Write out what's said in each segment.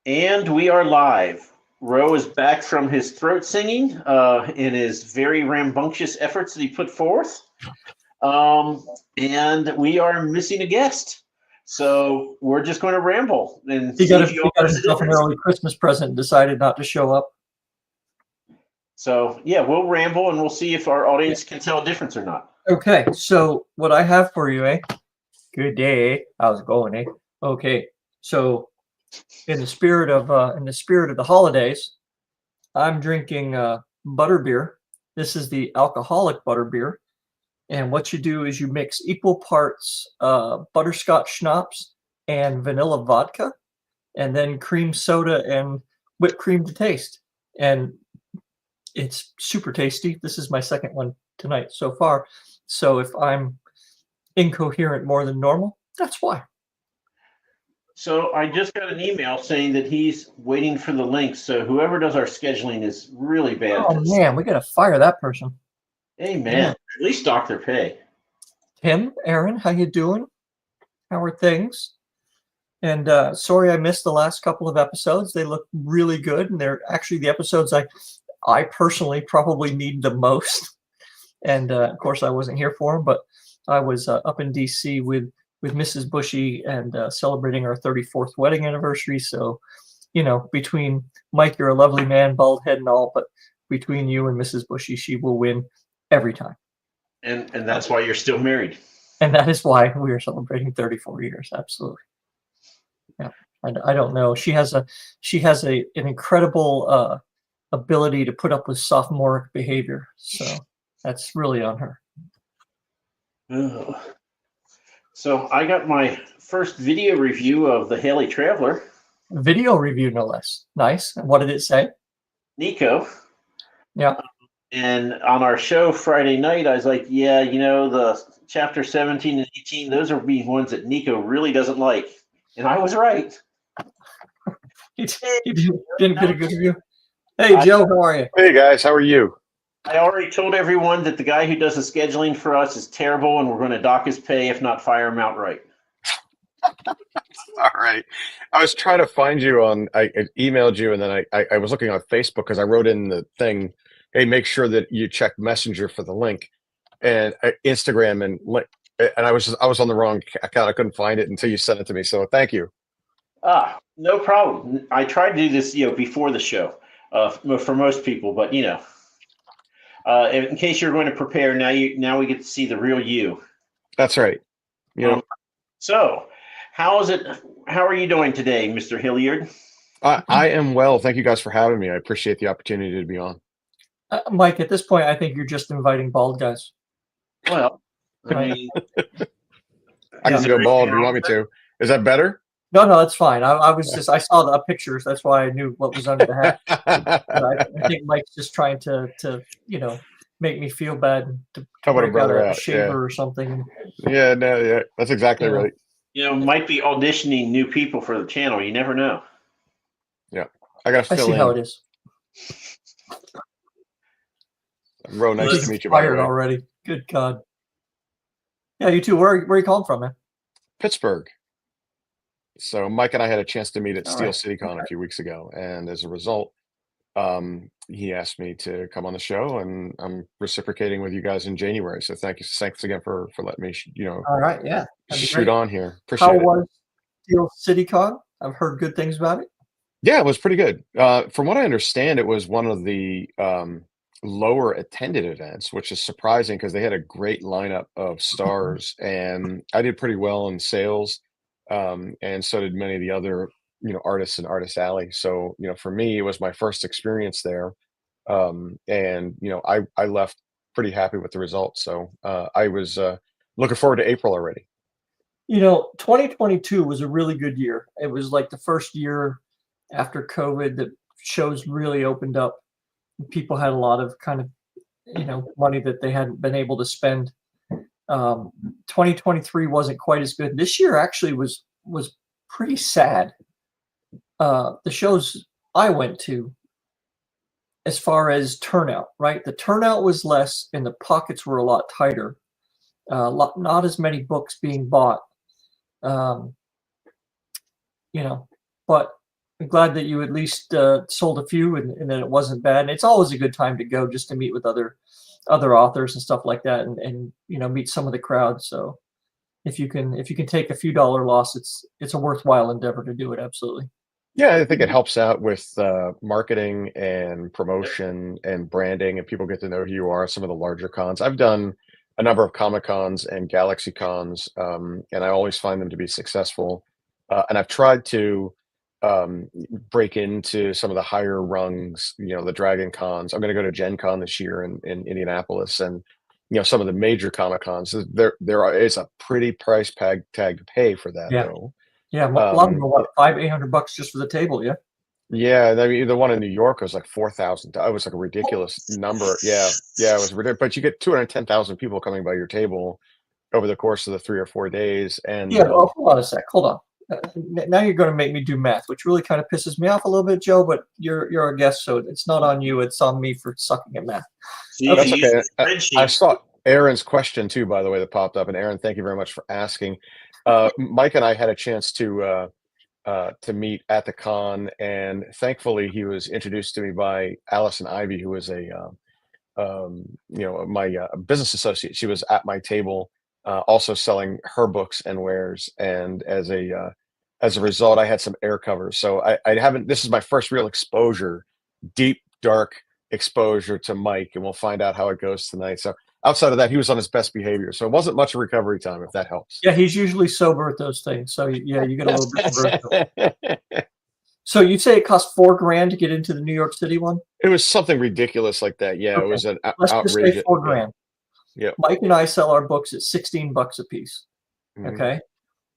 And we are live. Ro is back from his throat singing in his very rambunctious efforts that he put forth. Um, and we are missing a guest. So we're just going to ramble and He see got, if you all got notice the himself an difference. early Christmas present and decided not to show up. So, yeah, we'll ramble and we'll see if our audience can tell a difference or not. Okay, so what I have for you, Good day. How's it going, Okay, so in the spirit of the holidays, I'm drinking butterbeer. This is the alcoholic butterbeer, and what you do is you mix equal parts butterscotch schnapps and vanilla vodka, and then cream soda and whipped cream to taste. And it's super tasty. This is my second one tonight so far. So if I'm incoherent more than normal, that's why. So I just got an email saying that he's waiting for the link. So whoever does our scheduling is really bad. Oh man, we gotta fire that person. Amen. Yeah. At least dock their pay. Tim, Aaron, how you doing? How are things? And sorry I missed the last couple of episodes. They look really good, and they're actually the episodes I personally probably need the most. And of course, I wasn't here for them, but I was up in DC with Mrs. Bushy and celebrating our 34th wedding anniversary. So, you know, between Mike, you're a lovely man, bald head and all, but between you and Mrs. Bushy, she will win every time. And that's why you're still married. And that is why we are celebrating 34 years. Absolutely. Yeah. I don't know. She has an incredible ability to put up with sophomoric behavior. So that's really on her. Ugh. So I got my first video review of the Haley Traveler. Video review, no less. Nice. And what did it say? Nico. Yeah. And on our show Friday night, I was like, yeah, you know, the chapter 17 and 18, those are the ones that Nico really doesn't like. And I was right. He didn't get a good review. Hey, Joe, how are you? Hey, guys, how are you? I already told everyone that the guy who does the scheduling for us is terrible, and we're going to dock his pay, if not fire him outright. All right. I was trying to find you I emailed you, and then I was looking on Facebook because I wrote in the thing, hey, make sure that you check Messenger for the link, and Instagram and I was on the wrong account. I couldn't find it until you sent it to me. So thank you. No problem. I tried to do this, before the show, for most people, but in case you're going to prepare, now we get to see the real you. That's right. So, how are you doing today, Mr. Hilliard? I am well. Thank you guys for having me. I appreciate the opportunity to be on. Mike, at this point, I think you're just inviting bald guys. Well, I mean, I can go bald if you want me to. Is that better? No, that's fine. I saw the pictures. That's why I knew what was under the hat. I think Mike's just trying to make me feel bad to break out a shaver or something. Yeah, that's exactly right. Might be auditioning new people for the channel. You never know. Yeah, I got to fill in. I see how it is. Real nice to meet you. Fired already. Good God. Yeah, you too. Where are you calling from, man? Pittsburgh. So Mike and I had a chance to meet at Steel City Con a few weeks ago, and as a result, he asked me to come on the show, and I'm reciprocating with you guys in January. So thanks again for letting me, all right, yeah, shoot on here. Appreciate it. How was Steel City Con? I've heard good things about it. Yeah, it was pretty good. From what I understand, it was one of the lower attended events, which is surprising because they had a great lineup of stars, and I did pretty well in sales. And so did many of the other, artists in Artist Alley. So, for me, it was my first experience there. And, I left pretty happy with the results. So I was looking forward to April already. 2022 was a really good year. It was like the first year after COVID that shows really opened up. People had a lot of kind of, money that they hadn't been able to spend. 2023 wasn't quite as good. This year actually was pretty sad. The shows I went to, as far as turnout, right? The turnout was less and the pockets were a lot tighter. Not as many books being bought. But I'm glad that you at least sold a few and that it wasn't bad. And it's always a good time to go just to meet with other authors and stuff like that, and meet some of the crowd. So if you can take a few dollar loss, it's a worthwhile endeavor to do it. Absolutely. Yeah, I think it helps out with marketing and promotion and branding, and people get to know who you are. Some of the larger cons. I've done a number of Comic Cons and Galaxy Cons, and I always find them to be successful. And I've tried to break into some of the higher rungs, the Dragon Cons. I'm going to go to Gen Con this year in Indianapolis, and some of the major Comic Cons. There is a pretty price tag to pay for that, Yeah. though. Yeah, a lot of them are what, $500-800 just for the table, yeah? Yeah, I mean, the one in New York was like 4,000. It was like a ridiculous number. Yeah, it was ridiculous. But you get 210,000 people coming by your table over the course of the 3 or 4 days, and Yeah, well, hold on a sec. Hold on. Now you're going to make me do math, which really kind of pisses me off a little bit, Joe. But you're a guest, so it's not on you. It's on me for sucking at math. So that's you okay. use the I spreadsheet. saw Aaron's question too, by the way, that popped up. And Aaron, thank you very much for asking. Mike and I had a chance to meet at the con, and thankfully he was introduced to me by Allison Ivy, who was my business associate. She was at my table, also selling her books and wares, and as a result, I had some air covers. So I haven't. This is my first real exposure, deep, dark exposure to Mike, and we'll find out how it goes tonight. So outside of that, he was on his best behavior, so it wasn't much of recovery time, if that helps. Yeah, he's usually sober at those things. So yeah, you get a little bit. So you'd say it cost $4,000 to get into the New York City one? It was something ridiculous like that. Yeah, Okay. It was an Let's just say outrageous. $4,000. Yeah. Mike and I sell our books at $16 a piece. Mhm. Okay,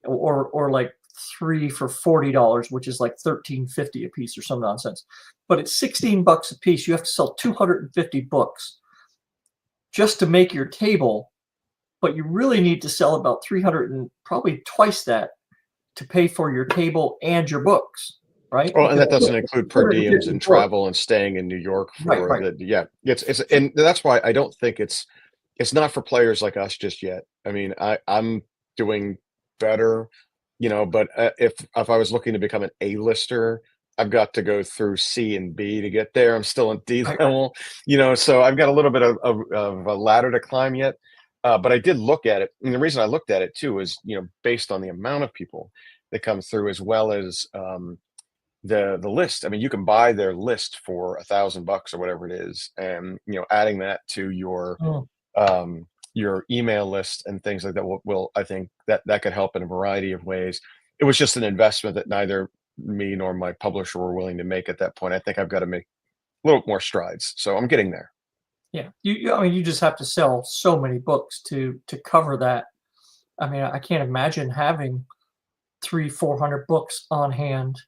or like 3 for $40, which is like $13.50 a piece or some nonsense. But at $16 a piece, you have to sell 250 books just to make your table. But you really need to sell about 300 and probably twice that to pay for your table and your books, right? Well, and that doesn't include per diems and 250 travel and staying in New York for Right. the. Yeah, it's and that's why I don't think it's not for players like us just yet. I mean, I'm doing better, but if I was looking to become an A-lister, I've got to go through C and B to get there. I'm still in D level, so I've got a little bit of a ladder to climb yet. But I did look at it, and the reason I looked at it too is, based on the amount of people that come through, as well as the list. I mean, you can buy their list for $1,000 or whatever it is, and adding that to your email list and things like that will I think that could help in a variety of ways. It was just an investment that neither me nor my publisher were willing to make at that point. I think I've got to make a little more strides, so I'm getting there. Yeah, I mean, you just have to sell so many books to cover that. I mean, I can't imagine having 300-400 books on hand,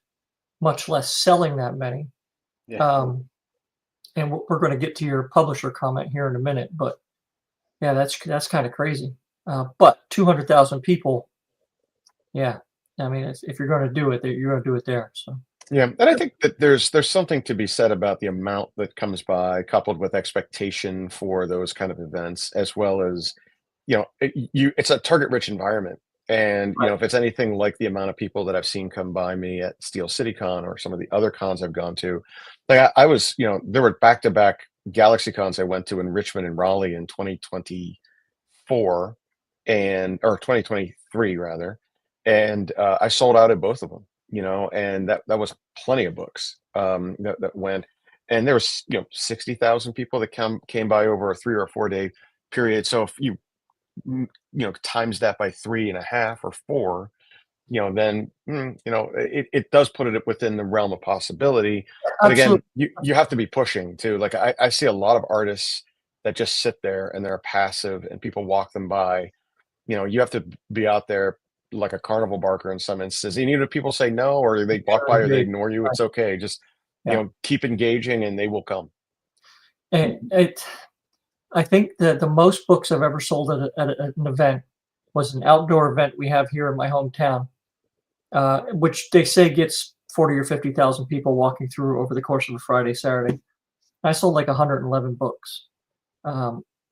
much less selling that many. Yeah. And we're going to get to your publisher comment here in a minute, but yeah, that's kind of crazy. But 200,000 people, yeah. I mean, if you're going to do it, you're going to do it there. So. Yeah, and I think that there's something to be said about the amount that comes by, coupled with expectation for those kind of events, as well as, it's a target-rich environment, and Right. if it's anything like the amount of people that I've seen come by me at Steel City Con or some of the other cons I've gone to, like I was, there were back-to-back Galaxy Cons I went to in Richmond and Raleigh in 2024 or 2023 rather, and I sold out at both of them. And that was plenty of books that went, and there was 60,000 people that came by over a 3 or 4 day period. So if you times that by 3.5 or 4, then it does put it within the realm of possibility. But again, you have to be pushing too. Like I see a lot of artists that just sit there and they're passive, and people walk them by. You have to be out there like a carnival barker in some instances. And even if people say no, or they walk by or they ignore you, it's okay. Just keep engaging, and they will come. And I think that the most books I've ever sold at an event was an outdoor event we have here in my hometown, which they say gets 40 or 50,000 people walking through over the course of a Friday, Saturday. I sold like 111 books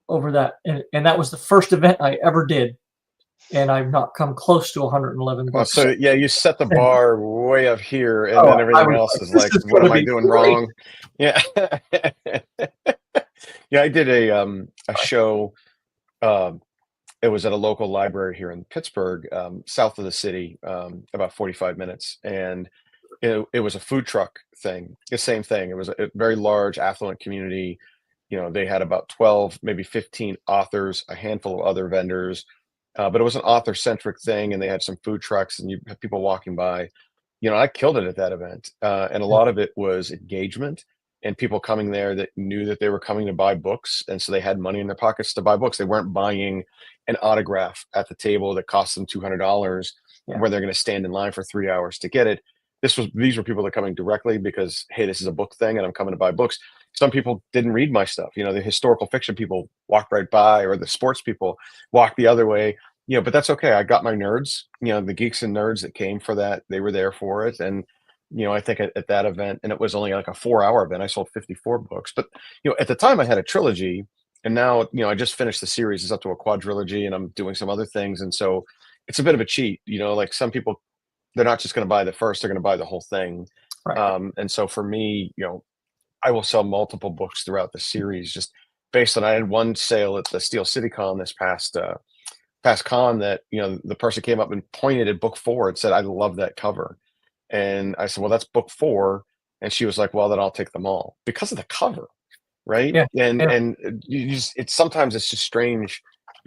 over that, and that was the first event I ever did. and I've not come close to 111 Oh, books. so yeah, you set the bar way up here, and Oh, then I everything was else like, is this like, is what going to am I be doing great. wrong? Yeah. Yeah, I did a show. Um, it was at a local library here in Pittsburgh, south of the city, about 45 minutes, and it was a food truck thing. The same thing. It was a very large, affluent community. You know, they had about 12, maybe 15 authors, a handful of other vendors, but it was an author-centric thing, and they had some food trucks, and you had people walking by. You know, I killed it at that event, and a lot of it was engagement and people coming there that knew that they were coming to buy books, and so they had money in their pockets to buy books. They weren't buying an autograph at the table that cost them $200, Yeah. where they're going to stand in line for 3 hours to get it. These were people that are coming directly because, hey, this is a book thing, and I'm coming to buy books. Some people didn't read my stuff. You know, the historical fiction people walked right by, or the sports people walked the other way. You know, but that's okay. I got my nerds. You know, the geeks and nerds that came for that, they were there for it. And you know, I think at that event, and it was only like a 4 hour event, I sold 54 books. But you know, at the time I had a trilogy, and now, you know, I just finished the series. It's up to a quadrilogy, and I'm doing some other things. And so it's a bit of a cheat. You know, like some people, they're not just going to buy the first, they're going to buy the whole thing. Right. And so for me, you know, I will sell multiple books throughout the series, just based on, I had one sale at the Steel City Con this past con, that, you know, the person came up and pointed at book 4 and said, I love that cover. And I said, well, that's book 4. And she was like, well, then I'll take them all because of the cover. Right. Yeah. And Yeah. you just, it's sometimes it's just strange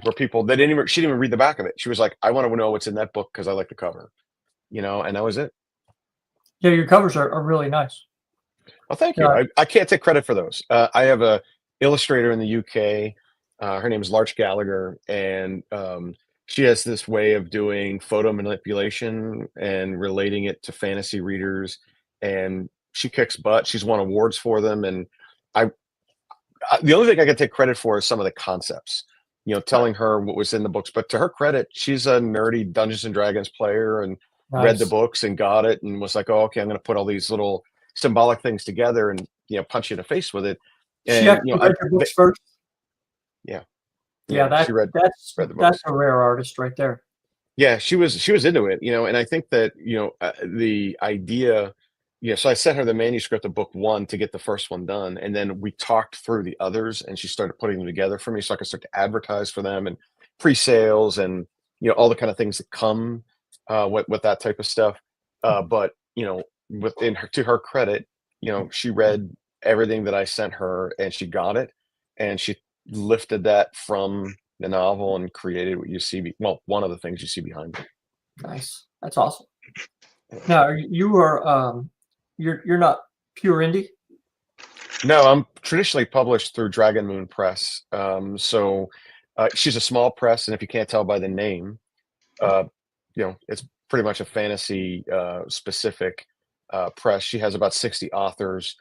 where people, she didn't even read the back of it. She was like, I want to know what's in that book because I like the cover, you know, and that was it. Yeah, your covers are really nice. Well, thank you. I can't take credit for those. I have a illustrator in the UK. Her name is Larch Gallagher, and she has this way of doing photo manipulation and relating it to fantasy readers. And she kicks butt. She's won awards for them. And the only thing I can take credit for is some of the concepts. You know, telling her what was in the books. But to her credit, she's a nerdy Dungeons and Dragons player and read the Nice. books and got it and was like, oh, okay, I'm going to put all these little symbolic things together and, you know, punch you in the face with it. She And, you actually know, read your books first. yeah, Yeah, she read the that's books. a rare artist right there. Yeah, she was into it, you know, and I think that, you know, the idea, you know, so I sent her the manuscript of book 1 to get the first one done, and then we talked through the others, and she started putting them together for me so I could start to advertise for them and pre-sales and, you know, all the kind of things that come with that type of stuff. But you know, to her credit, you know, she read everything that I sent her, and she got it, and she lifted that from the novel and created what you see. Well, one of the things you see behind it. Nice. That's awesome. Now you are you're not pure indie. No, I'm traditionally published through Dragon Moon Press. So she's a small press, and if you can't tell by the name, you know, it's pretty much a fantasy specific press. She has about 60 authors.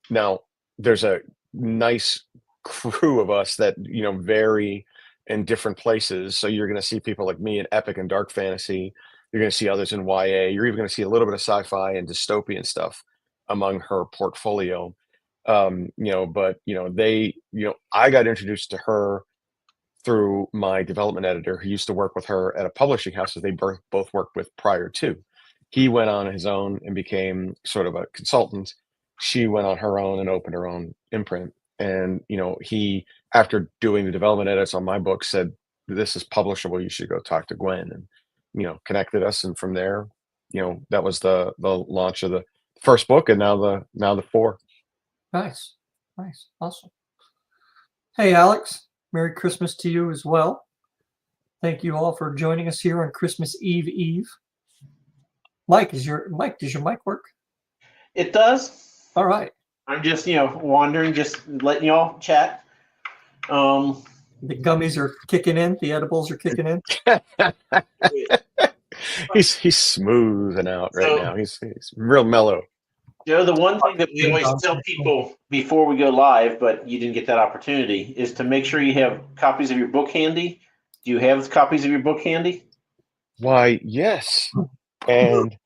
Now there's a nice crew of us that, you know, vary in different places. So you're going to see people like me in epic and dark fantasy. You're going to see others in YA. You're even going to see a little bit of sci-fi and dystopian stuff among her portfolio. You know, but you know, I got introduced to her through my development editor who used to work with her at a publishing house that they both worked with prior to. He went on his own and became sort of a consultant. She went on her own and opened her own imprint. And, you know, he, after doing the development edits on my book, said, this is publishable. You should go talk to Gwen, and, you know, connected us. And from there, you know, that was the launch of the first book, and now the 4. Nice. Awesome. Hey, Alex, Merry Christmas to you as well. Thank you all for joining us here on Christmas Eve. Mike, does your mic work? It does. All right. I'm just, you know, wandering, just letting y'all chat. The gummies are kicking in. The edibles are kicking in. He's smoothing out right now. He's real mellow. Joe, the one thing that we always tell people before we go live, but you didn't get that opportunity, is to make sure you have copies of your book handy. Do you have copies of your book handy? Why, yes. And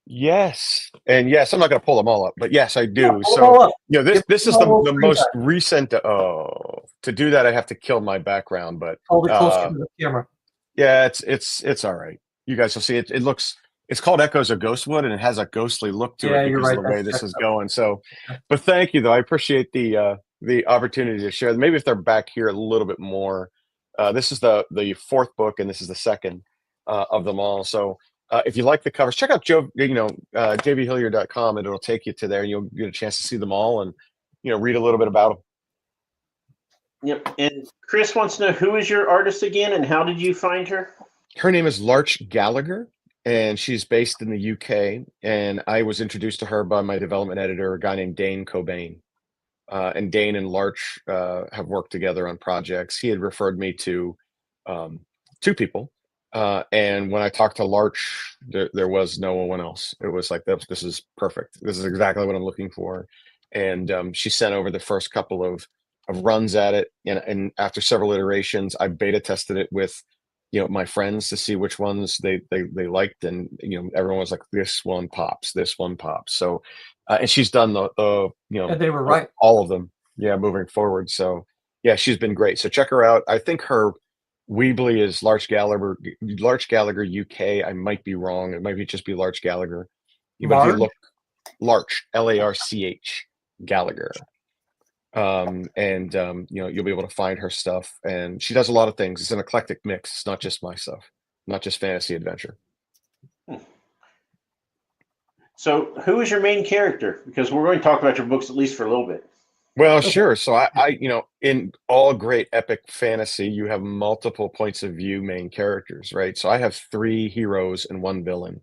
yes. And yes, I'm not going to pull them all up, but yes, I do. Yeah, so, you know, this is the most time. recent. To do that, I have to kill my background, but hold it closer to the camera. Yeah, it's all right. You guys will see it. It's called Echoes of Ghostwood, and it has a ghostly look to Yeah, it you're because of right. the way That's this checked is out. going. So, but thank you though. I appreciate the opportunity to share. Maybe if they're back here a little bit more. This is the fourth book, and this is the second of them all. So, if you like the covers, check out jvhilliard.com, and it'll take you to there, and you'll get a chance to see them all, and read a little bit about them. Yep. And Chris wants to know, who is your artist again, and how did you find her? Her name is Larch Gallagher, and she's based in the UK. And I was introduced to her by my development editor, a guy named Dane Cobain. And Dane and Larch have worked together on projects. He had referred me to two people. And when I talked to Larch, there was no one else. It was like, this is perfect. This is exactly what I'm looking for. And she sent over the first couple of runs at it. And after several iterations, I beta tested it with my friends to see which ones they liked. And everyone was like, this one pops, this one pops. So and she's done And they were right. all of them, moving forward. So she's been great. So check her out. I think her Weebly is Larch Gallagher UK. I might be wrong. It might just be Larch Gallagher. But if you look, Larch, Larch Gallagher, and you'll be able to find her stuff. And she does a lot of things. It's an eclectic mix. It's not just my stuff, not just fantasy adventure. So, who is your main character? Because we're going to talk about your books at least for a little bit. Well, sure. So I in all great epic fantasy, you have multiple points of view main characters, right? So I have 3 heroes and 1 villain.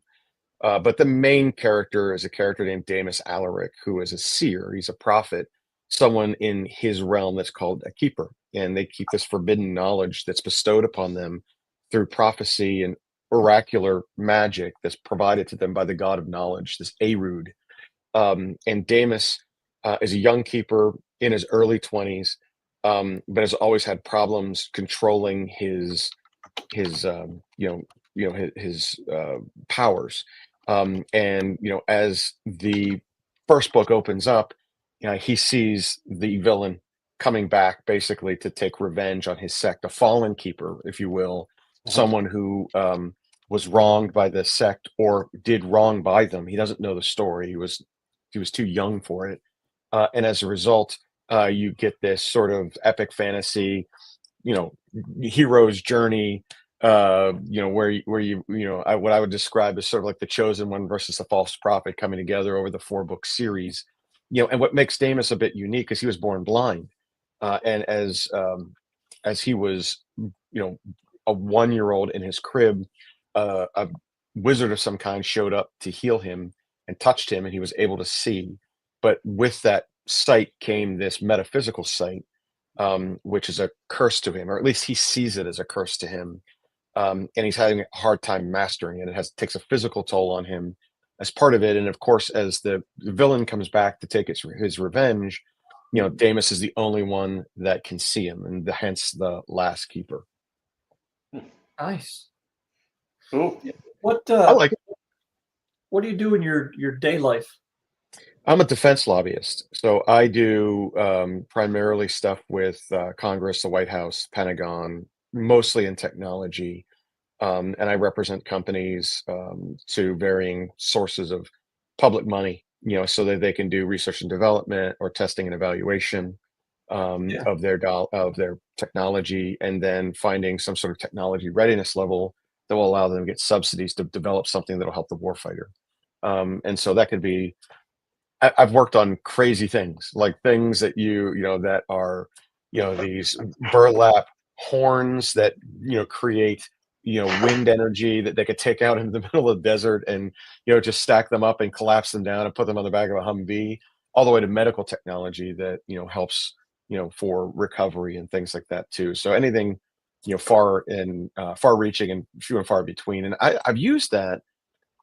But the main character is a character named Damus Alaric, who is a seer. He's a prophet, someone in his realm that's called a keeper. And they keep this forbidden knowledge that's bestowed upon them through prophecy and oracular magic that's provided to them by the god of knowledge, this Arud. And Damus is a young keeper in his early 20s, but has always had problems controlling his powers. And as the first book opens up, he sees the villain coming back basically to take revenge on his sect, a fallen keeper, if you will, someone who was wronged by the sect or did wrong by them. He doesn't know the story. He was too young for it. And as a result, you get this sort of epic fantasy, hero's journey, where what I would describe as sort of like the chosen one versus the false prophet coming together over the 4-book series. And what makes Damus a bit unique is he was born blind. And as he was, a 1-year-old in his crib, a wizard of some kind showed up to heal him and touched him, and he was able to see. But with that sight came this metaphysical sight, which is a curse to him, or at least he sees it as a curse to him. And he's having a hard time mastering it. It takes a physical toll on him as part of it. And of course, as the villain comes back to take his revenge, Damus is the only one that can see him, and hence the last keeper. Nice. Cool. I like it. What do you do in your day life? I'm a defense lobbyist, so I do primarily stuff with Congress, the White House, Pentagon, mostly in technology, and I represent companies to varying sources of public money, so that they can do research and development or testing and evaluation of their technology, and then finding some sort of technology readiness level that will allow them to get subsidies to develop something that will help the warfighter. And so that could be. I've worked on crazy things, like things that that are these burlap horns that create wind energy that they could take out into the middle of the desert and just stack them up and collapse them down and put them on the back of a Humvee, all the way to medical technology that helps for recovery and things like that too. So anything far reaching and few and far between. And I've used that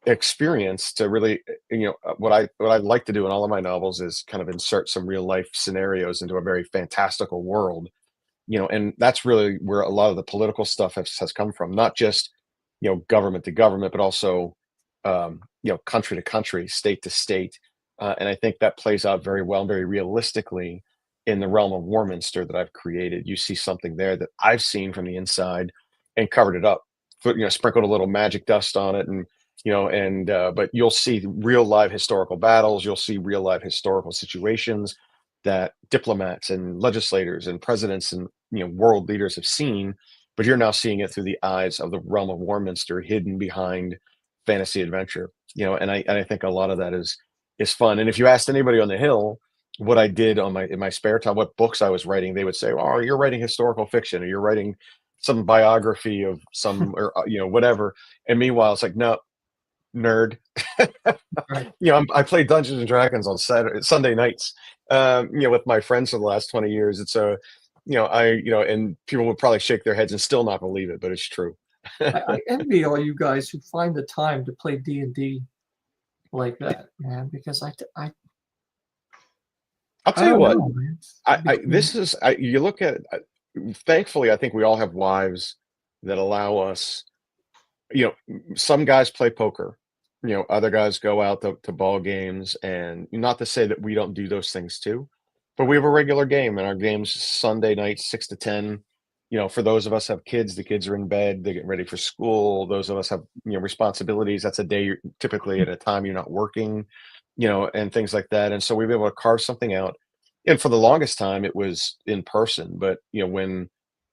experience to really what I like to do in all of my novels is kind of insert some real life scenarios into a very fantastical world, and that's really where a lot of the political stuff has come from, not just government to government, but also country to country, state to state. And I think that plays out very well and very realistically in the realm of Warminster that I've created. You see something there that I've seen from the inside and covered it up sprinkled a little magic dust on it, and but you'll see real live historical battles. You'll see real live historical situations that diplomats and legislators and presidents and world leaders have seen, but you're now seeing it through the eyes of the realm of Warminster, hidden behind fantasy adventure. And I think a lot of that is fun. And if you asked anybody on the Hill what I did in my spare time, what books I was writing, they would say, "Oh, you're writing historical fiction, or you're writing some biography of some, or whatever." And meanwhile, it's like, no, nerd. Right. I play Dungeons and Dragons on Sunday nights, with my friends for the last 20 years. It's and people would probably shake their heads and still not believe it, but it's true. I envy all you guys who find the time to play D&D like that, man, because I'll tell I you don't what, know, man. you look at, thankfully, I think we all have wives that allow us, some guys play poker, other guys go out to ball games, and not to say that we don't do those things too, but we have a regular game, and our game's Sunday night, 6 to 10. For those of us have kids, the kids are in bed, they get ready for school. Those of us have, responsibilities. That's a day typically at a time you're not working, and things like that. And so we've been able to carve something out. And for the longest time, it was in person. But, when,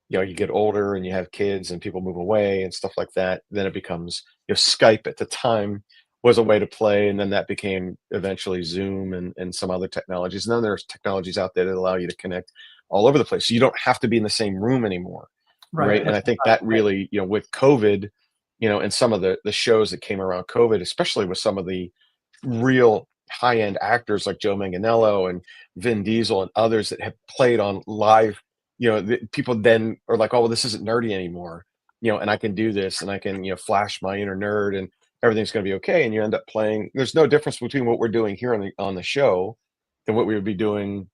you get older and you have kids and people move away and stuff like that, then it becomes, Skype at the time was a way to play. And then that became eventually Zoom and some other technologies. And then there's technologies out there that allow you to connect all over the place. So you don't have to be in the same room anymore. Right. And I think that really, with COVID, and some of the shows that came around COVID, especially with some of the real high-end actors like Joe Manganiello and Vin Diesel and others that have played on live, people then are like, "Oh, well, this isn't nerdy anymore," and I can do this, and I can, flash my inner nerd, and everything's going to be okay. And you end up playing. There's no difference between what we're doing here on the show than what we would be doing,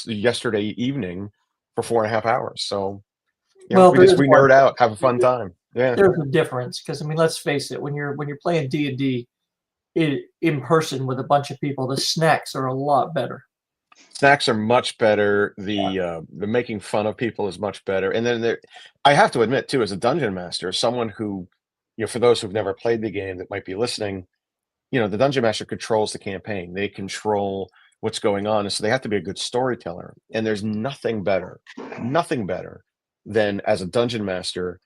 yesterday evening for 4.5 hours. So Well, we nerd out, have a fun time. Yeah, there's a difference, because I mean, let's face it, when you're playing D&D in person with a bunch of people, the snacks are a lot better. Snacks are much better. The making fun of people is much better. And then I have to admit too, as a dungeon master, someone who, for those who've never played the game that might be listening, the dungeon master controls the campaign. They control what's going on, and so they have to be a good storyteller. And there's nothing better than, as a dungeon master,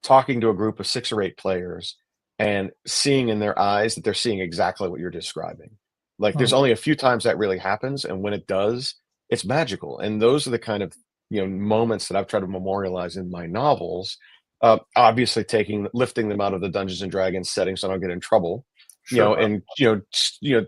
talking to a group of 6 or 8 players and seeing in their eyes that they're seeing exactly what you're describing. Like, there's only a few times that really happens, and when it does, it's magical. And those are the kind of moments that I've tried to memorialize in my novels. Obviously, lifting them out of the Dungeons and Dragons setting so I don't get in trouble. And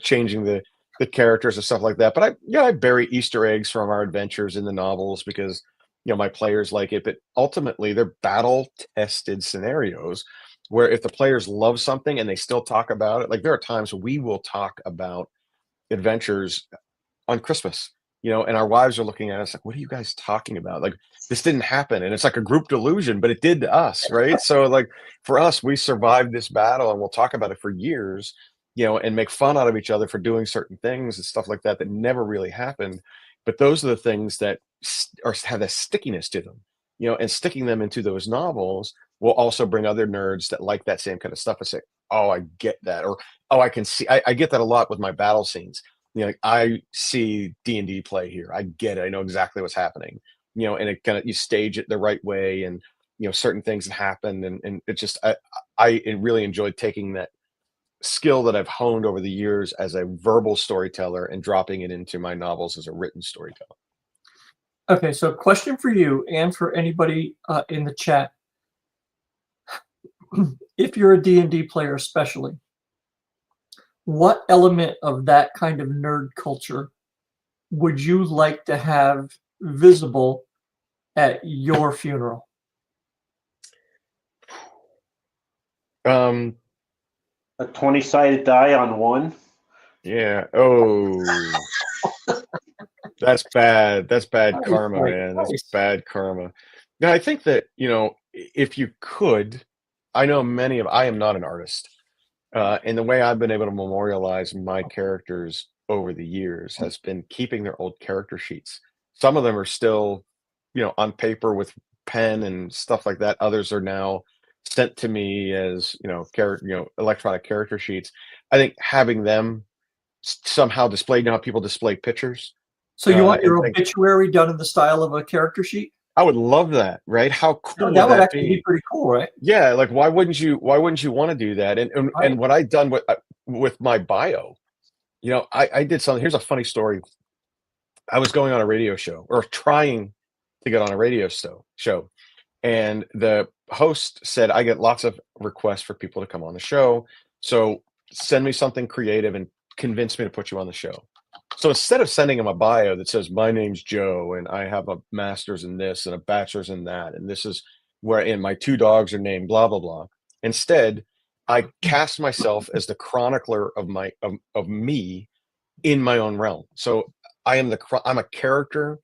changing the characters and stuff like that. But I bury Easter eggs from our adventures in the novels because my players like it. But ultimately, they're battle tested scenarios where if the players love something and they still talk about it, like there are times we will talk about adventures on Christmas, and our wives are looking at us like, "What are you guys talking about? Like, this didn't happen." And it's like a group delusion, but it did to us, right? So like for us, we survived this battle, and we'll talk about it for years, and make fun out of each other for doing certain things and stuff like that that never really happened. But those are the things that have a stickiness to them, and sticking them into those novels will also bring other nerds that like that same kind of stuff and say, "Oh, I get that," or, "Oh, I can see." I get that a lot with my battle scenes. Like, I see D&D play here. I get it. I know exactly what's happening. And it kind of, you stage it the right way, and certain things that happen, and it just I really enjoyed taking that skill that I've honed over the years as a verbal storyteller and dropping it into my novels as a written storyteller. Okay, so question for you and for anybody in the chat. If you're a D&D player especially, what element of that kind of nerd culture would you like to have visible at your funeral? A 20-sided die on one. Yeah. Oh, that's bad. That's bad karma, man. That's bad karma. Now, I think that, if you could, I am not an artist. And the way I've been able to memorialize my characters over the years has been keeping their old character sheets. Some of them are still, on paper with pen and stuff like that. Others are now sent to me as electronic character sheets. I think having them somehow displayed, how people display pictures. So you want your and things. obituary done in the style of a character sheet? I would love that, right? How cool That would would that actually be pretty cool, right? Yeah, like why wouldn't you want to do that? And Right. what I've done with my bio, I did something. Here's a funny story. I was going on a radio show, or trying to get on a radio show, and the host said, I get lots of requests for people to come on the show, so send me something creative and convince me to put you on the show. So instead of sending him a bio that says, my name's Joe and I have a master's in this and a bachelor's in that, and this is and my 2 dogs are named blah blah blah, instead I cast myself as the chronicler of me in my own realm. So I'm a character,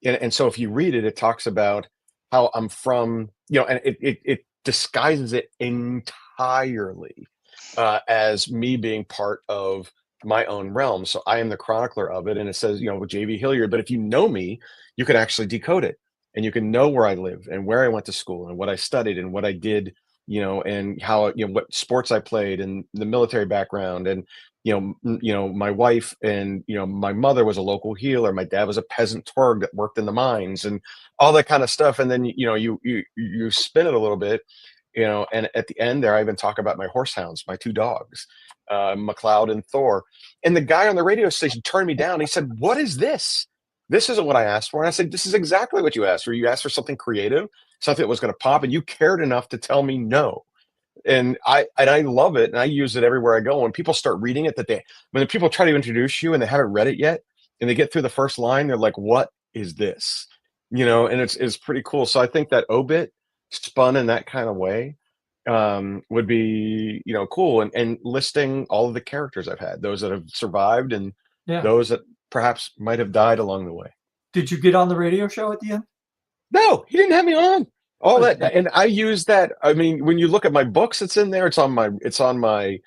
and so if you read it, it talks about how I'm from, and it disguises it entirely as me being part of my own realm. So I am the chronicler of it, and it says, JV Hilliard. But if you know me, you can actually decode it, and you can know where I live and where I went to school and what I studied and what I did, and how, what sports I played and the military background, and my wife and my mother was a local healer, my dad was a peasant twerg that worked in the mines, and all that kind of stuff. And then you spin it a little bit, and at the end there I even talk about my horse hounds, my 2 dogs, McLeod and Thor. And the guy on the radio station turned me down. He said, what is this? This isn't what I asked for. And I said, this is exactly what you asked for. You asked for something creative, something that was going to pop, and you cared enough to tell me no. And I love it, and I use it everywhere I go. When people start reading it, when the people try to introduce you and they haven't read it yet, and they get through the first line, they're like, what is this? And it's pretty cool. So I think that obit spun in that kind of way would be cool, and listing all of the characters I've had, those that have survived and those that perhaps might have died along the way. Did you get on the radio show at the end? No, he didn't have me on. All that, and I use that. I mean, when you look at my books, it's in there. It's on my.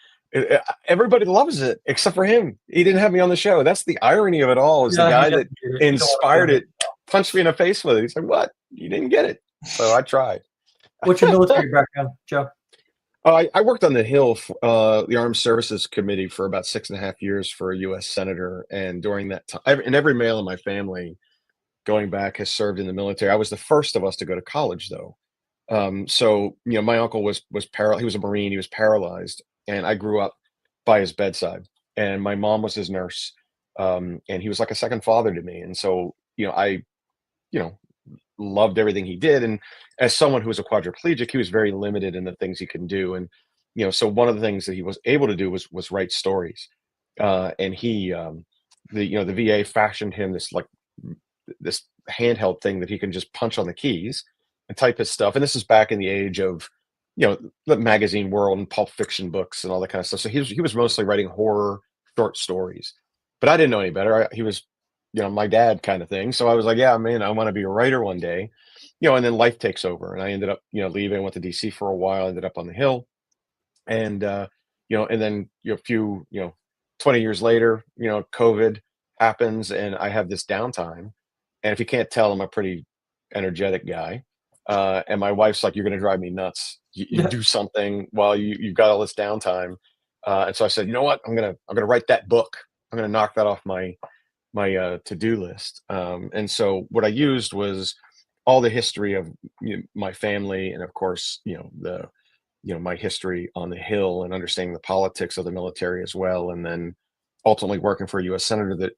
Everybody loves it except for him. He didn't have me on the show. That's the irony of it all. Is the guy that inspired it punched me in the face with it. He's like, "What? You didn't get it?" So I tried. What's your military background, Joe? I worked on the Hill, the Armed Services Committee, for about 6.5 years for a U.S. senator, and during that time, and every male in my family going back has served in the military. I was the first of us to go to college, though. So my uncle was paralyzed. He was a Marine. He was paralyzed, and I grew up by his bedside. And my mom was his nurse, and he was like a second father to me. And so I loved everything he did. And as someone who was a quadriplegic, he was very limited in the things he can do. And so one of the things that he was able to do was write stories. And he, the VA fashioned him this handheld thing that he can just punch on the keys and type his stuff. And this is back in the age of, the magazine world and Pulp Fiction books and all that kind of stuff. So he was mostly writing horror short stories, but I didn't know any better. He was, my dad kind of thing. So I was like, yeah, man, I want to be a writer one day, and then life takes over, and I ended up, leaving, went to DC for a while, ended up on the Hill, and, and then a few, 20 years later, COVID happens, and I have this downtime. And if you can't tell, I'm a pretty energetic guy. And my wife's like, you're going to drive me nuts. You do something while you've got all this downtime. And so I said, you know what? I'm going to write that book. I'm going to knock that off my to-do list. And so what I used was all the history of my family. And of course, my history on the Hill, and understanding the politics of the military as well. And then ultimately working for a U.S. senator that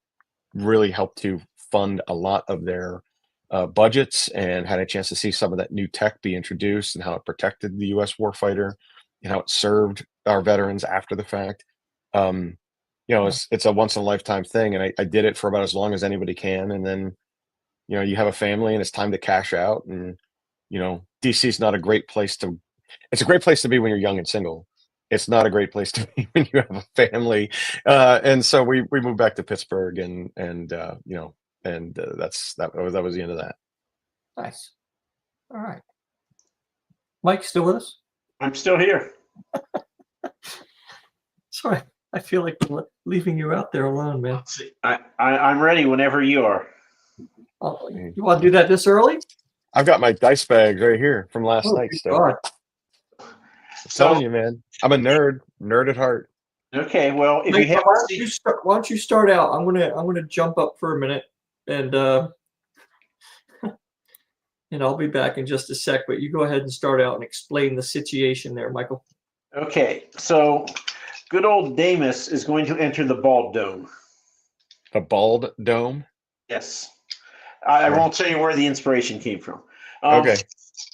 really helped to fund a lot of their budgets, and had a chance to see some of that new tech be introduced, and how it protected the U.S. warfighter, and how it served our veterans after the fact. It's a once in a lifetime thing, and I did it for about as long as anybody can. And then, you have a family, and it's time to cash out. And DC is not a great place to. It's a great place to be when you're young and single. It's not a great place to be when you have a family. And so we moved back to Pittsburgh, and that was the end of that. Nice. All right. Mike, still with us? I'm still here. Sorry, I feel like leaving you out there alone, man. I'm ready whenever you are. Oh, you want to do that this early? I've got my dice bags right here from last night still. God. Telling you, man. I'm a nerd at heart. Okay, well, if Mike, you haven't seen, why don't you start out? I'm gonna jump up for a minute, and and I'll be back in just a sec. But you go ahead and start out and explain the situation there, Michael. okay, so good old Damus is going to enter the Bald Dome. The Bald Dome. Yes, I Sure. won't tell you where the inspiration came from. Okay.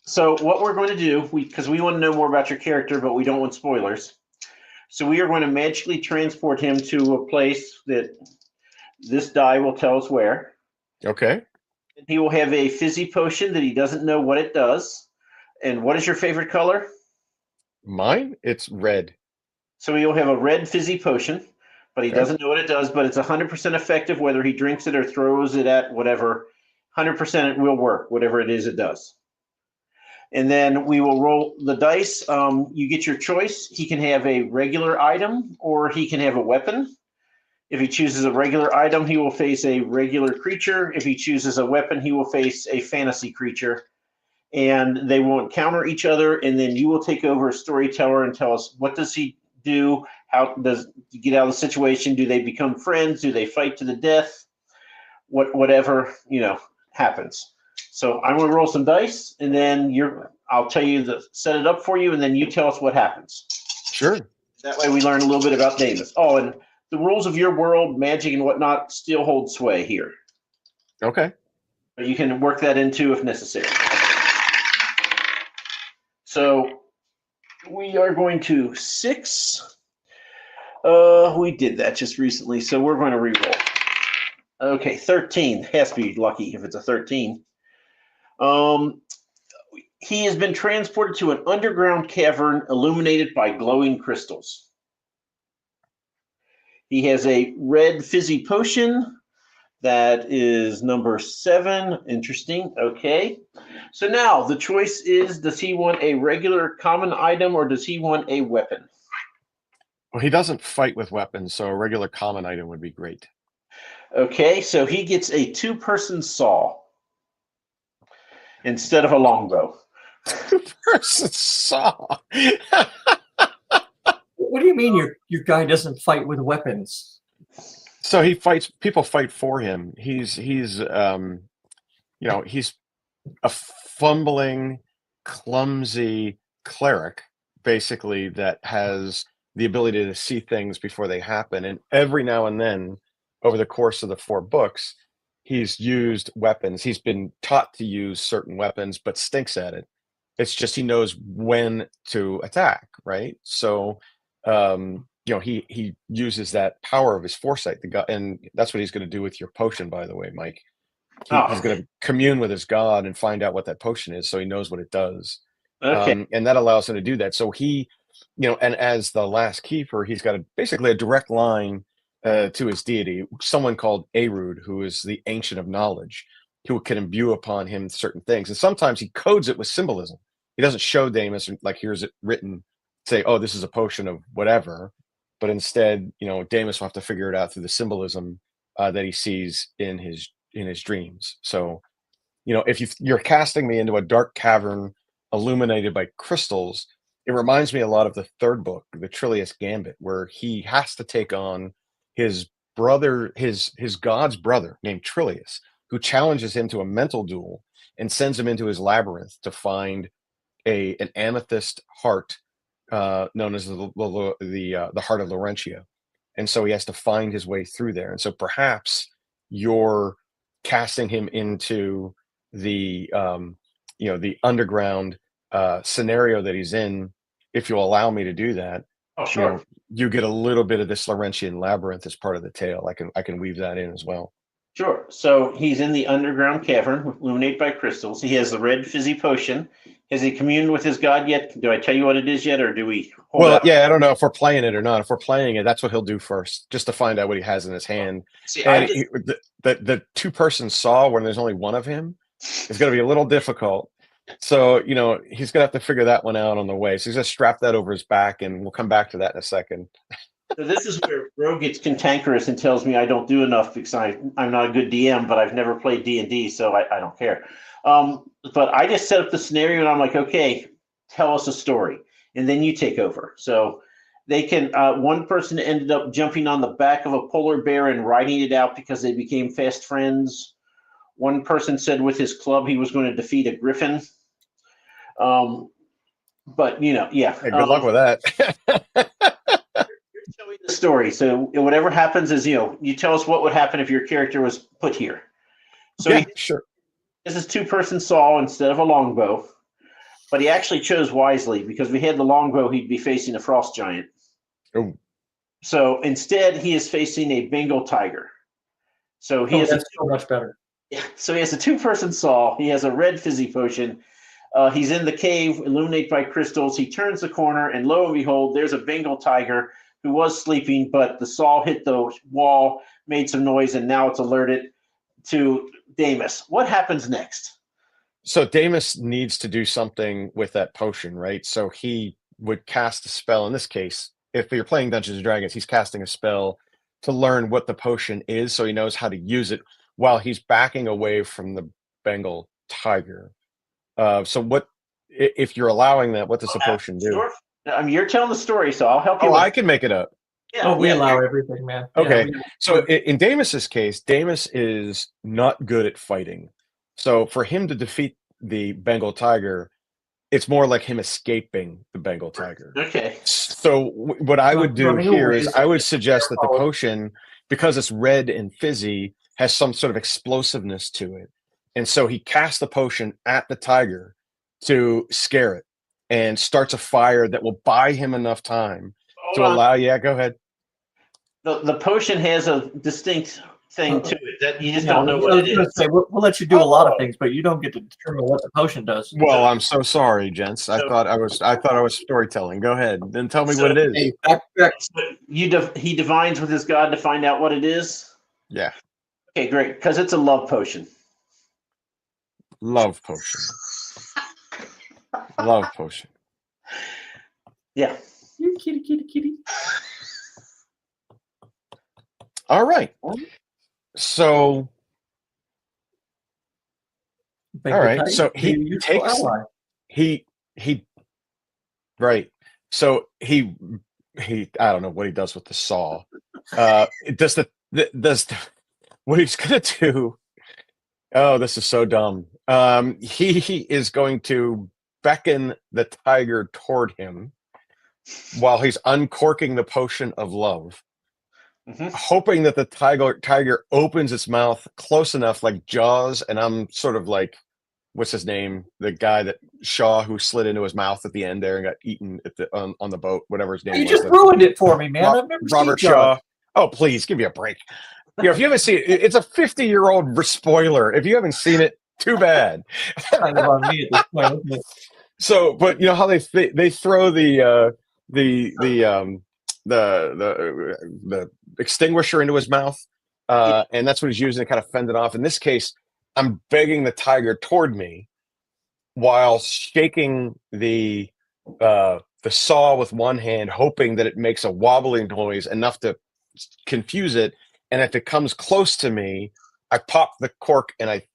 So what we're going to do, because we want to know more about your character, but we don't want spoilers. So we are going to magically transport him to a place that this die will tell us where. Okay. He will have a fizzy potion that he doesn't know what it does. And what is your favorite color? Mine? It's red. So he'll have a red fizzy potion, but he Okay. doesn't know what it does, but it's 100% effective whether he drinks it or throws it at whatever. 100% it will work, whatever it is it does. And then we will roll the dice. You get your choice. He can have a regular item or he can have a weapon. If he chooses a regular item, he will face a regular creature. If he chooses a weapon, he will face a fantasy creature. And they will encounter each other, and then you will take over as storyteller and tell us what does he do? How does he get out of the situation? Do they become friends? Do they fight to the death? Whatever, happens. So I'm going to roll some dice, and then I'll tell you set it up for you, and then you tell us what happens. Sure. That way we learn a little bit about Davis. Oh, and the rules of your world, magic and whatnot, still hold sway here. Okay. But you can work that into if necessary. So we are going to 6. We did that just recently, so we're going to re-roll. Okay, 13. Has to be lucky if it's a 13. He has been transported to an underground cavern illuminated by glowing crystals. He has a red fizzy potion. That is number 7. Interesting. Okay. So now the choice is, does he want a regular common item or does he want a weapon? Well, he doesn't fight with weapons, so a regular common item would be great. Okay, so he gets a 2-person saw instead of a longbow. 2-person saw. What do you mean your guy doesn't fight with weapons? So he fights. People fight for him. He's a fumbling, clumsy cleric, basically, that has the ability to see things before they happen. And every now and then, over the course of the 4 books, he's used weapons. He's been taught to use certain weapons, but stinks at it. It's just he knows when to attack, right? So, he uses that power of his foresight, and that's what he's going to do with your potion, by the way, Mike. He's going to commune with his god and find out what that potion is, so he knows what it does. Okay. And that allows him to do that. So he, and as the last keeper, he's got basically a direct line to his deity, someone called Arud, who is the ancient of knowledge, who can imbue upon him certain things. And sometimes he codes it with symbolism. He doesn't show Damus, like, here's it written, say, oh, this is a potion of whatever. But instead, Damus will have to figure it out through the symbolism that he sees in his dreams. So, if you're casting me into a dark cavern illuminated by crystals, it reminds me a lot of the 3rd book, the Trillius Gambit, where he has to take on his brother, his god's brother named Trillius, who challenges him to a mental duel and sends him into his labyrinth to find an amethyst heart known as the heart of Laurentia. And so he has to find his way through there. And so perhaps you're casting him into the underground scenario that he's in. If you'll allow me to do that, Oh, sure. You get a little bit of this Laurentian labyrinth as part of the tale. I can weave that in as well. Sure. So he's in the underground cavern, illuminated by crystals. He has the red fizzy potion. Has he communed with his god yet? Do I tell you what it is yet, or do we hold Well, out? yeah, I don't know if we're playing it or not. If we're playing it, that's what he'll do first, just to find out what he has in his hand. See, And the 2-person saw, when there's only one of him, is going to be a little difficult. So, he's going to have to figure that one out on the way. So he's going to strap that over his back, and we'll come back to that in a second. So this is where Rogue gets cantankerous and tells me I don't do enough because I'm not a good DM, but I've never played D&D, so I don't care. But I just set up the scenario, and I'm like, okay, tell us a story. and then you take over. So they can. One person ended up jumping on the back of a polar bear and riding it out because they became fast friends. One person said with his club he was going to defeat a griffin. But yeah. Hey, good luck with that. You're telling the story, so whatever happens is you tell us what would happen if your character was put here. So Yeah, sure. this is two-person saw instead of a longbow, but he actually chose wisely because if we had the longbow, he'd be facing a frost giant. Oh. So instead, he is facing a Bengal tiger. So he has that's so much better. So he has a two-person saw. He has a red fizzy potion. He's in the cave, illuminated by crystals. He turns the corner, and lo and behold, there's a Bengal tiger who was sleeping, but the saw hit the wall, made some noise, and now it's alerted to Damus. What happens next? So Damus needs to do something with that potion, right? So he would cast a spell. In this case, if you're playing Dungeons and Dragons, he's casting a spell to learn what the potion is, so he knows how to use it while he's backing away from the Bengal tiger. So what, if you're allowing that, what does the potion do? Sure. You're telling the story, so I'll help you. I can make it up. Yeah, we allow everything, man. Okay. So in Damus's case, Damus is not good at fighting. So for him to defeat the Bengal tiger, it's more like him escaping the Bengal tiger. Okay. So what I would do here is I would suggest that the potion, because it's red and fizzy, has some sort of explosiveness to it. And so he casts the potion at the tiger to scare it and starts a fire that will buy him enough time to allow. Yeah, go ahead. The potion has a distinct thing to it that you just don't know what it is. Say, we'll let you do a lot of things, but you don't get to determine what the potion does. Well, I'm so sorry, gents. I thought I was storytelling. Go ahead, then tell me what it is. He divines with his god to find out what it is. Yeah. Okay, great, because it's a love potion. Love potion. Love potion. Yeah. You kitty. All right. So. All right. So he takes. Right. So he. I don't know what he does with the saw. Does what he's gonna do? Oh, this is so dumb. He is going to beckon the tiger toward him while he's uncorking the potion of love, hoping that the tiger opens its mouth close enough, like Jaws. And I'm sort of like, what's his name? The guy that Shaw who slid into his mouth at the end there and got eaten at the on the boat, whatever his name was. You just ruined it for me, man. I've never Robert seen Shaw. Oh, please give me a break. If you haven't seen it, it's a 50-year-old spoiler. If you haven't seen it, too bad. Kind of on me at this point, isn't it? So, but you know how they throw the extinguisher into his mouth, and that's what he's using to kind of fend it off. In this case, I'm begging the tiger toward me while shaking the saw with one hand, hoping that it makes a wobbling noise enough to confuse it. And if it comes close to me, I pop the cork and I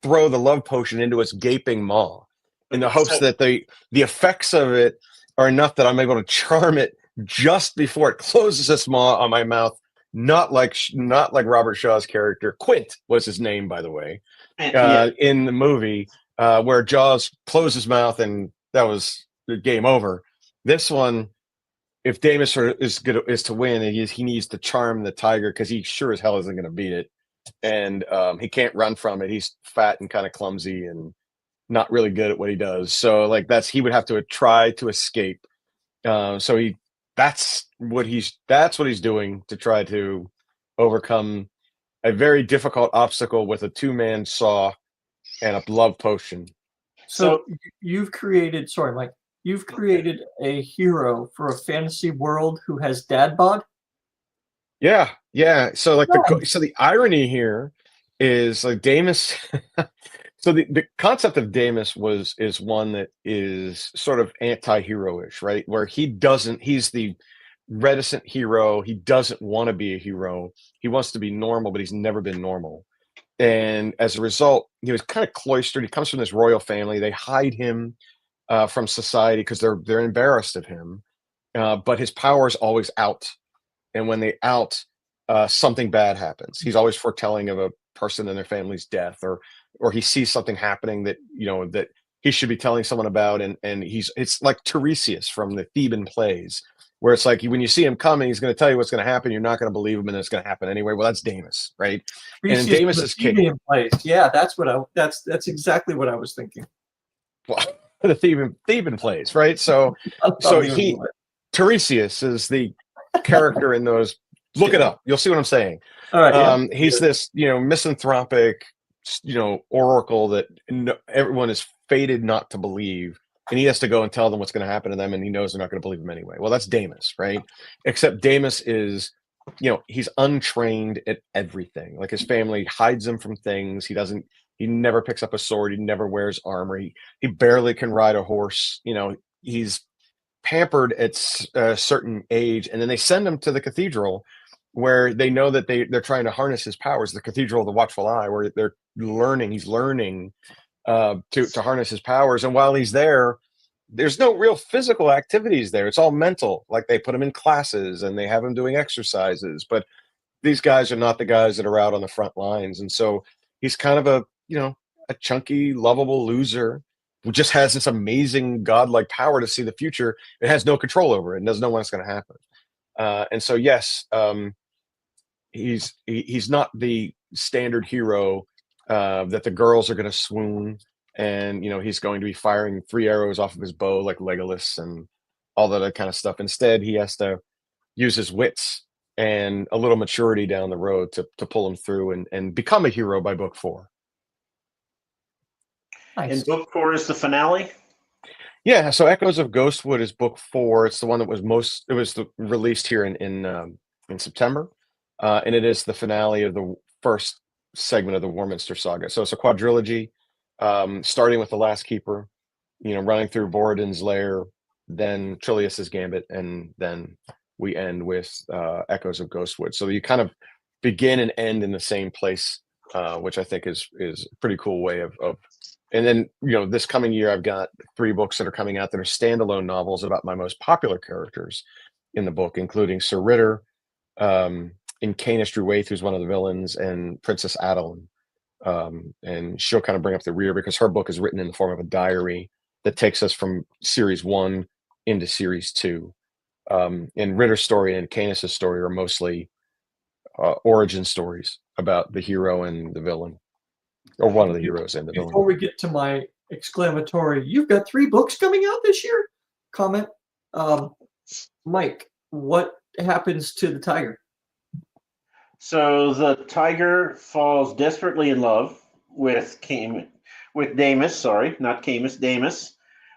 throw the love potion into its gaping maw in the hopes that the effects of it are enough that I'm able to charm it just before it closes its maw on my mouth. Not like Robert Shaw's character. Quint was his name, by the way, in the movie where Jaws closed his mouth and that was the game over. This one, if Damus is to win, he needs to charm the tiger because he sure as hell isn't going to beat it, and he can't run from it. He's fat and kind of clumsy and not really good at what he does. So like he would have to try to escape. So that's what he's doing to try to overcome a very difficult obstacle with a 2-man saw and a love potion. So you've created, sorry, Mike. You've created a hero for a fantasy world who has dad bod? Yeah. So like the irony here is like Damus. So the concept of Damus is one that is sort of anti-hero-ish, right? Where he's the reticent hero. He doesn't want to be a hero. He wants to be normal, but he's never been normal. And as a result, he was kind of cloistered. He comes from this royal family. They hide him. from society because they're embarrassed of him. But his power is always out, and when they out, something bad happens. He's always foretelling of a person and their family's death, or he sees something happening that that he should be telling someone about, and it's like Tiresias from the Theban plays, where it's like when you see him coming, he's going to tell you what's going to happen. You're not going to believe him, and it's going to happen anyway. Well, that's Damus, right? And in Theseus from Damus's the case, Theban plays. Yeah, that's exactly what I was thinking. well, the Theban plays, right? So Tiresias is the character in those. Look it up. You'll see what I'm saying. All right. Yeah. He's this, misanthropic, oracle that everyone is fated not to believe, and he has to go and tell them what's going to happen to them, and he knows they're not going to believe him anyway. Well, that's Damus, right? Except Damus is, he's untrained at everything. Like his family hides him from things. He never picks up a sword. He never wears armor. He barely can ride a horse. He's pampered at a certain age, and then they send him to the cathedral where they know that they're trying to harness his powers, the Cathedral of the Watchful Eye, where he's learning to harness his powers. And while he's there, there's no real physical activities there. It's all mental. Like they put him in classes and they have him doing exercises, but these guys are not the guys that are out on the front lines. And so he's kind of a chunky, lovable loser who just has this amazing godlike power to see the future. It has no control over it and doesn't know when it's going to happen. And so, yes, he's not the standard hero that the girls are going to swoon, and he's going to be firing 3 arrows off of his bow like Legolas and all that kind of stuff. Instead, he has to use his wits and a little maturity down the road to pull him through and become a hero by book 4. Nice. And book 4 is the finale? Yeah, so Echoes of Ghostwood is book 4. It's the one that was released here in September, and it is the finale of the first segment of the Warminster saga. So it's a quadrilogy, starting with The Last Keeper, running through Borodin's Lair, then Trillius's Gambit, and then we end with Echoes of Ghostwood. So you kind of begin and end in the same place, which I think is a pretty cool way of. And then, this coming year, I've got 3 books that are coming out that are standalone novels about my most popular characters in the book, including Sir Ritter, in Canis Druwaith, who's one of the villains, and Princess Adeline. And she'll kind of bring up the rear because her book is written in the form of a diary that takes us from series 1 into series 2. And Ritter's story and Canis's story are mostly origin stories about the hero and the villain. Or one of the heroes and the villain. Before we get to my exclamatory, you've got 3 books coming out this year? Comment. Mike, what happens to the tiger? So the tiger falls desperately in love with Damus. Sorry, not Camus, Damus.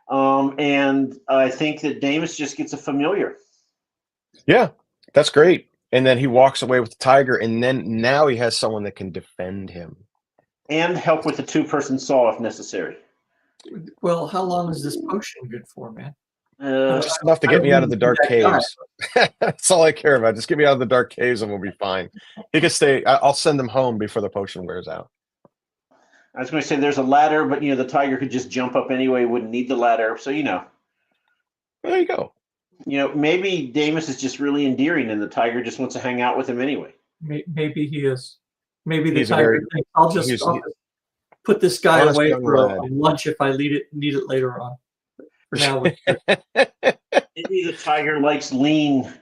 And I think that Damus just gets a familiar. Yeah, that's great. And then he walks away with the tiger, and then now he has someone that can defend him. And help with the 2-person saw if necessary. Well, how long is this potion good for, man? Just enough to get me out of the dark caves. That's all I care about. Just get me out of the dark caves and we'll be fine. He can stay. I'll send him home before the potion wears out. I was going to say there's a ladder, but the tiger could just jump up anyway. Wouldn't need the ladder. So There you go. Maybe Damus is just really endearing, and the tiger just wants to hang out with him anyway. Maybe he is. Maybe the He's tiger thinks, I'll just put this guy away for a lunch if I need it later on. For now, Maybe the tiger likes lean,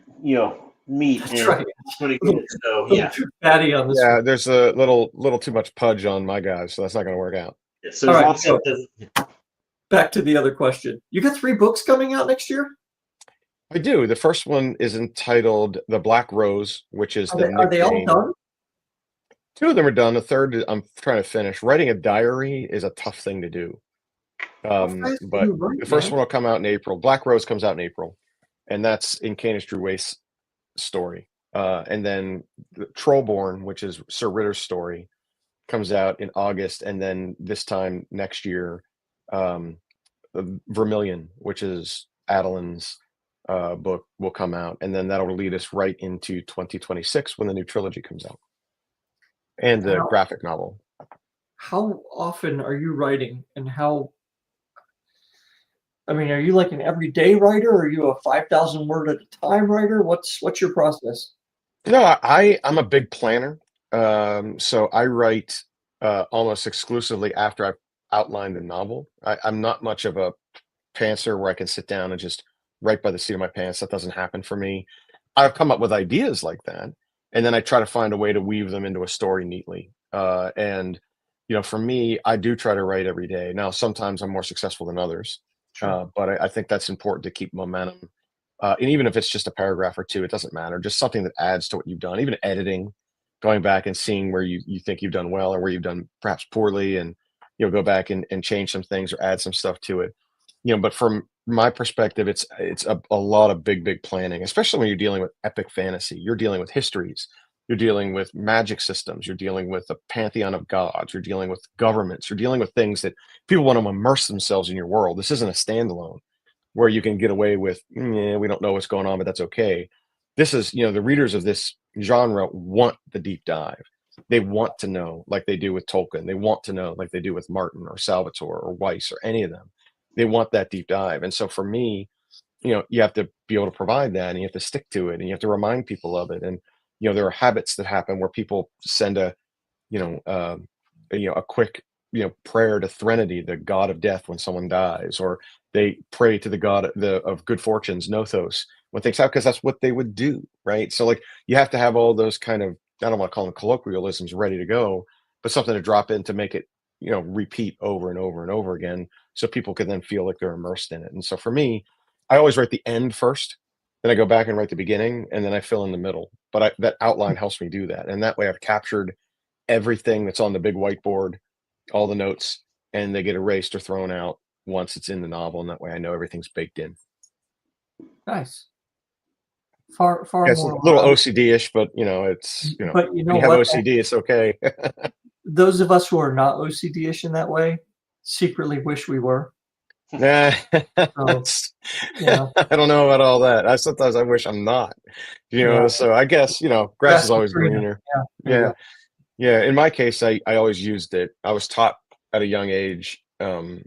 meat. That's right. It's pretty good. So yeah, fatty on this. Yeah, one. there's a little too much pudge on my guys, so that's not going to work out. So all right, so back to the other question. You got 3 books coming out next year? I do. The first one is entitled The Black Rose, which is Are they all done? 2 of them are done. The third I'm trying to finish. Writing a diary is a tough thing to do. But the first one will come out in April. Black Rose comes out in April, and that's in Canis Druwaith's story. And then Trollborn, which is Sir Ritter's story, comes out in August, and then this time next year, Vermilion, which is Adeline's book, will come out, and then that'll lead us right into 2026 when the new trilogy comes out, and the graphic novel. How often are you writing, and how I mean, are you like an everyday writer, or are you a 5,000 word at a time writer? What's your process? No, I'm a big planner. So I write almost exclusively after I've outlined the novel. I'm not much of a pantser where I can sit down and just write by the seat of my pants. That doesn't happen for me. I've come up with ideas like that, and then I try to find a way to weave them into a story neatly. And for me, I do try to write every day. Now, sometimes I'm more successful than others, Sure. but I think that's important to keep momentum. And even if it's just a paragraph or two, it doesn't matter. Just something that adds to what you've done. Even editing, going back and seeing where you think you've done well or where you've done perhaps poorly, and go back and change some things or add some stuff to it. But from my perspective, it's a lot of big planning, especially when you're dealing with epic fantasy. You're dealing with histories, you're dealing with magic systems, you're dealing with a pantheon of gods, you're dealing with governments, you're dealing with things that people want to immerse themselves in your world. This isn't a standalone where you can get away with, we don't know what's going on, but that's okay. This is, the readers of this genre want the deep dive. They want to know, like they do with Tolkien. They want to know, like they do with Martin or Salvatore or Weiss or any of them. They want that deep dive. And so for me, you have to be able to provide that, and you have to stick to it, and you have to remind people of it. And there are habits that happen where people send a quick prayer to Threnody, the god of death, when someone dies, or they pray to the god of good fortunes, Nothos, when things happen, because that's what they would do, right? So like you have to have all those kind of, I don't want to call them colloquialisms, ready to go, but something to drop in to make it repeat over and over and over again, so people can then feel like they're immersed in it. And so for me, I always write the end first, then I go back and write the beginning, and then I fill in the middle. But that outline helps me do that, and that way I've captured everything that's on the big whiteboard, all the notes, and they get erased or thrown out once it's in the novel, and that way I know everything's baked in. Nice. Far Yeah, it's a more. little OCD-ish, but it's But you know when you have what? OCD, it's okay. Those of us who are not OCD-ish in that way secretly wish we were. Nah, So, I don't know about all that. Sometimes I wish I'm not. Yeah. So I guess grass is always greener. Yeah. There you Yeah. go. Yeah, in my case, I always used it. I was taught at a young age, don't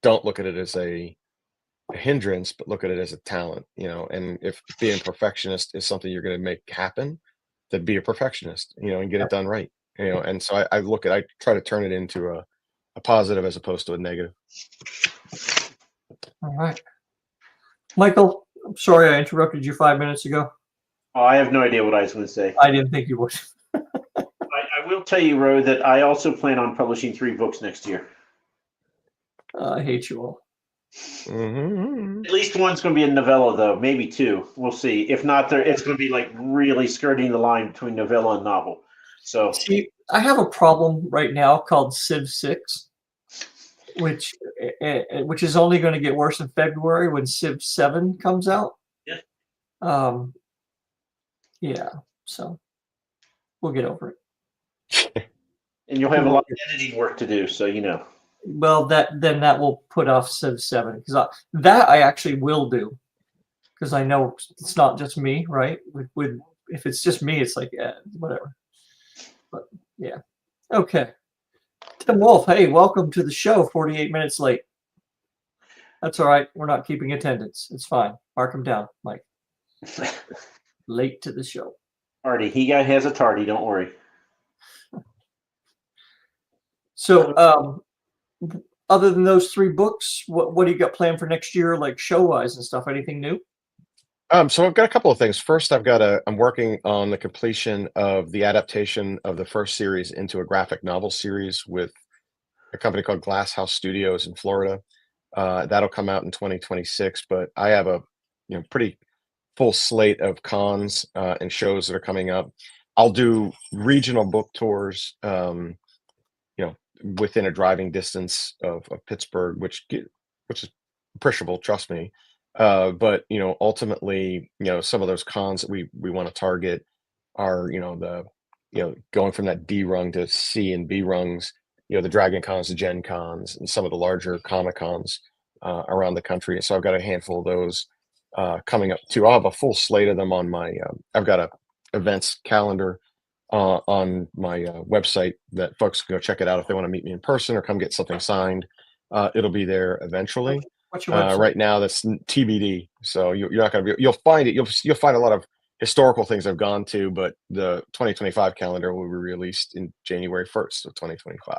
look at it as a hindrance, but look at it as a talent, and if being a perfectionist is something you're going to make happen, then be a perfectionist, and get it done right, and so I try to turn it into a positive as opposed to a negative. All right. Michael, I'm sorry I interrupted you 5 minutes ago. Oh, I have no idea what I was going to say. I didn't think you would. I will tell you, Ro, that I also plan on publishing 3 books next year. I hate you all. Mm-hmm. At least one's going to be a novella, though. Maybe 2. We'll see. If not, it's going to be like really skirting the line between novella and novel. So, see, I have a problem right now called Civ 6, which is only going to get worse in February when Civ 7 comes out. Yeah. Yeah. So we'll get over it. And you'll have a lot of editing work to do, so Well, that will put off Civ 7, because that I actually will do, because I know it's not just me, right? With if it's just me, it's like whatever. But yeah, okay. Tim Wolf, hey, welcome to the show. 48 minutes late. That's all right. We're not keeping attendance. It's fine. Mark him down, Mike. Late to the show. Artie, he has a tardy. Don't worry. So, other than those 3 books, what do you got planned for next year, like show-wise and stuff? Anything new? So I've got a couple of things. First, I'm working on the completion of the adaptation of the first series into a graphic novel series with a company called Glass House Studios in Florida. That'll come out in 2026, but I have a pretty full slate of cons and shows that are coming up. I'll do regional book tours, within a driving distance of Pittsburgh, which is appreciable, trust me. But ultimately, some of those cons that we want to target are going from that D rung to C and B rungs, the Dragon Cons, the Gen Cons, and some of the larger Comic Cons around the country. So I've got a handful of those coming up too. I'll have a full slate of them on my I've got a events calendar on my website that folks can go check it out if they want to meet me in person or come get something signed. It'll be there eventually. What's your website? Right now, that's TBD. So you're not going to be. You'll find it. You'll find a lot of historical things I've gone to, but the 2025 calendar will be released in January 1st of 2025.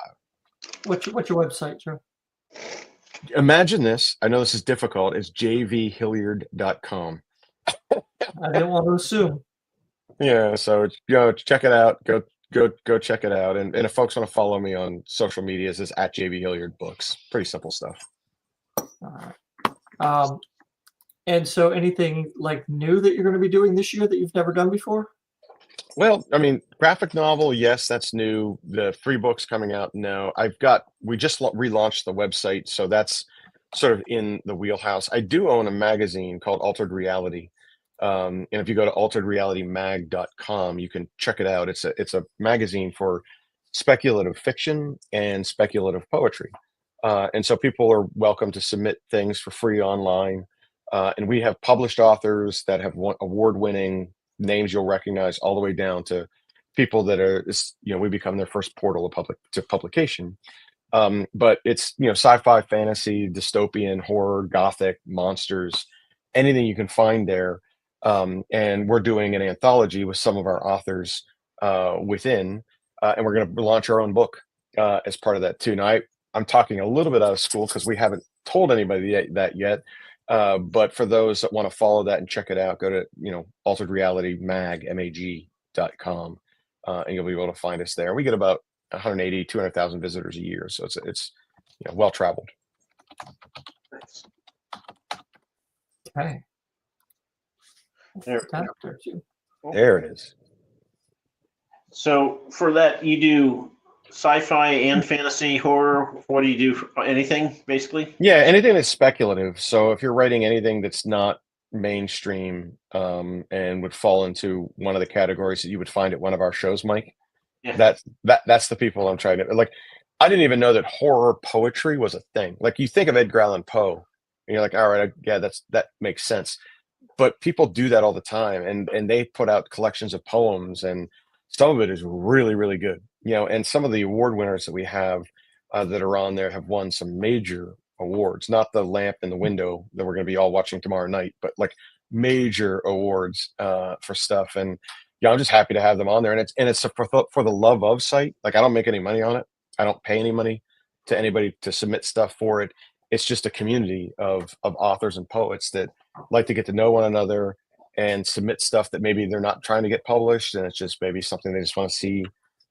What's your website, Joe? Imagine this. I know this is difficult. It's jvhilliard.com. I didn't want to assume. Yeah, so check it out. Go check it out. And if folks want to follow me on social medias, it's at JV Hilliard Books. Pretty simple stuff. All right. And so anything like new that you're going to be doing this year that you've never done before? Well, I mean, graphic novel, yes, that's new. The 3 books coming out, no. We just relaunched the website, so that's sort of in the wheelhouse. I do own a magazine called Altered Reality. And if you go to alteredrealitymag.com, you can check it out. It's a magazine for speculative fiction and speculative poetry. And so people are welcome to submit things for free online. And we have published authors that have won award-winning names you'll recognize, all the way down to people that are, we become their first portal to publication. But it's, sci-fi, fantasy, dystopian, horror, gothic, monsters, anything you can find there. And we're doing an anthology with some of our authors within, and we're going to launch our own book as part of that too. Now, I'm talking a little bit out of school because we haven't told anybody that yet. But for those that want to follow that and check it out, go to, Altered Reality mag.com, and you'll be able to find us there. We get about 180, 200,000 visitors a year. So it's well traveled. Okay. There it is. So for that, you do sci-fi and fantasy, horror. What do you do? Anything, basically? Yeah, anything that's speculative. So if you're writing anything that's not mainstream and would fall into one of the categories that you would find at one of our shows, Mike, that's the people I'm trying to like. I didn't even know that horror poetry was a thing. Like, you think of Edgar Allan Poe, and you're like, all right, yeah, that makes sense. But people do that all the time, and they put out collections of poems, and some of it is really, really good. And some of the award winners that we have that are on there have won some major awards, not the lamp in the window that we're going to be all watching tomorrow night, but like major awards for stuff. And I'm just happy to have them on there. And it's for the love of site. Like, I don't make any money on it. I don't pay any money to anybody to submit stuff for it. It's just a community of authors and poets that like to get to know one another and submit stuff that maybe they're not trying to get published, and it's just maybe something they just want to see.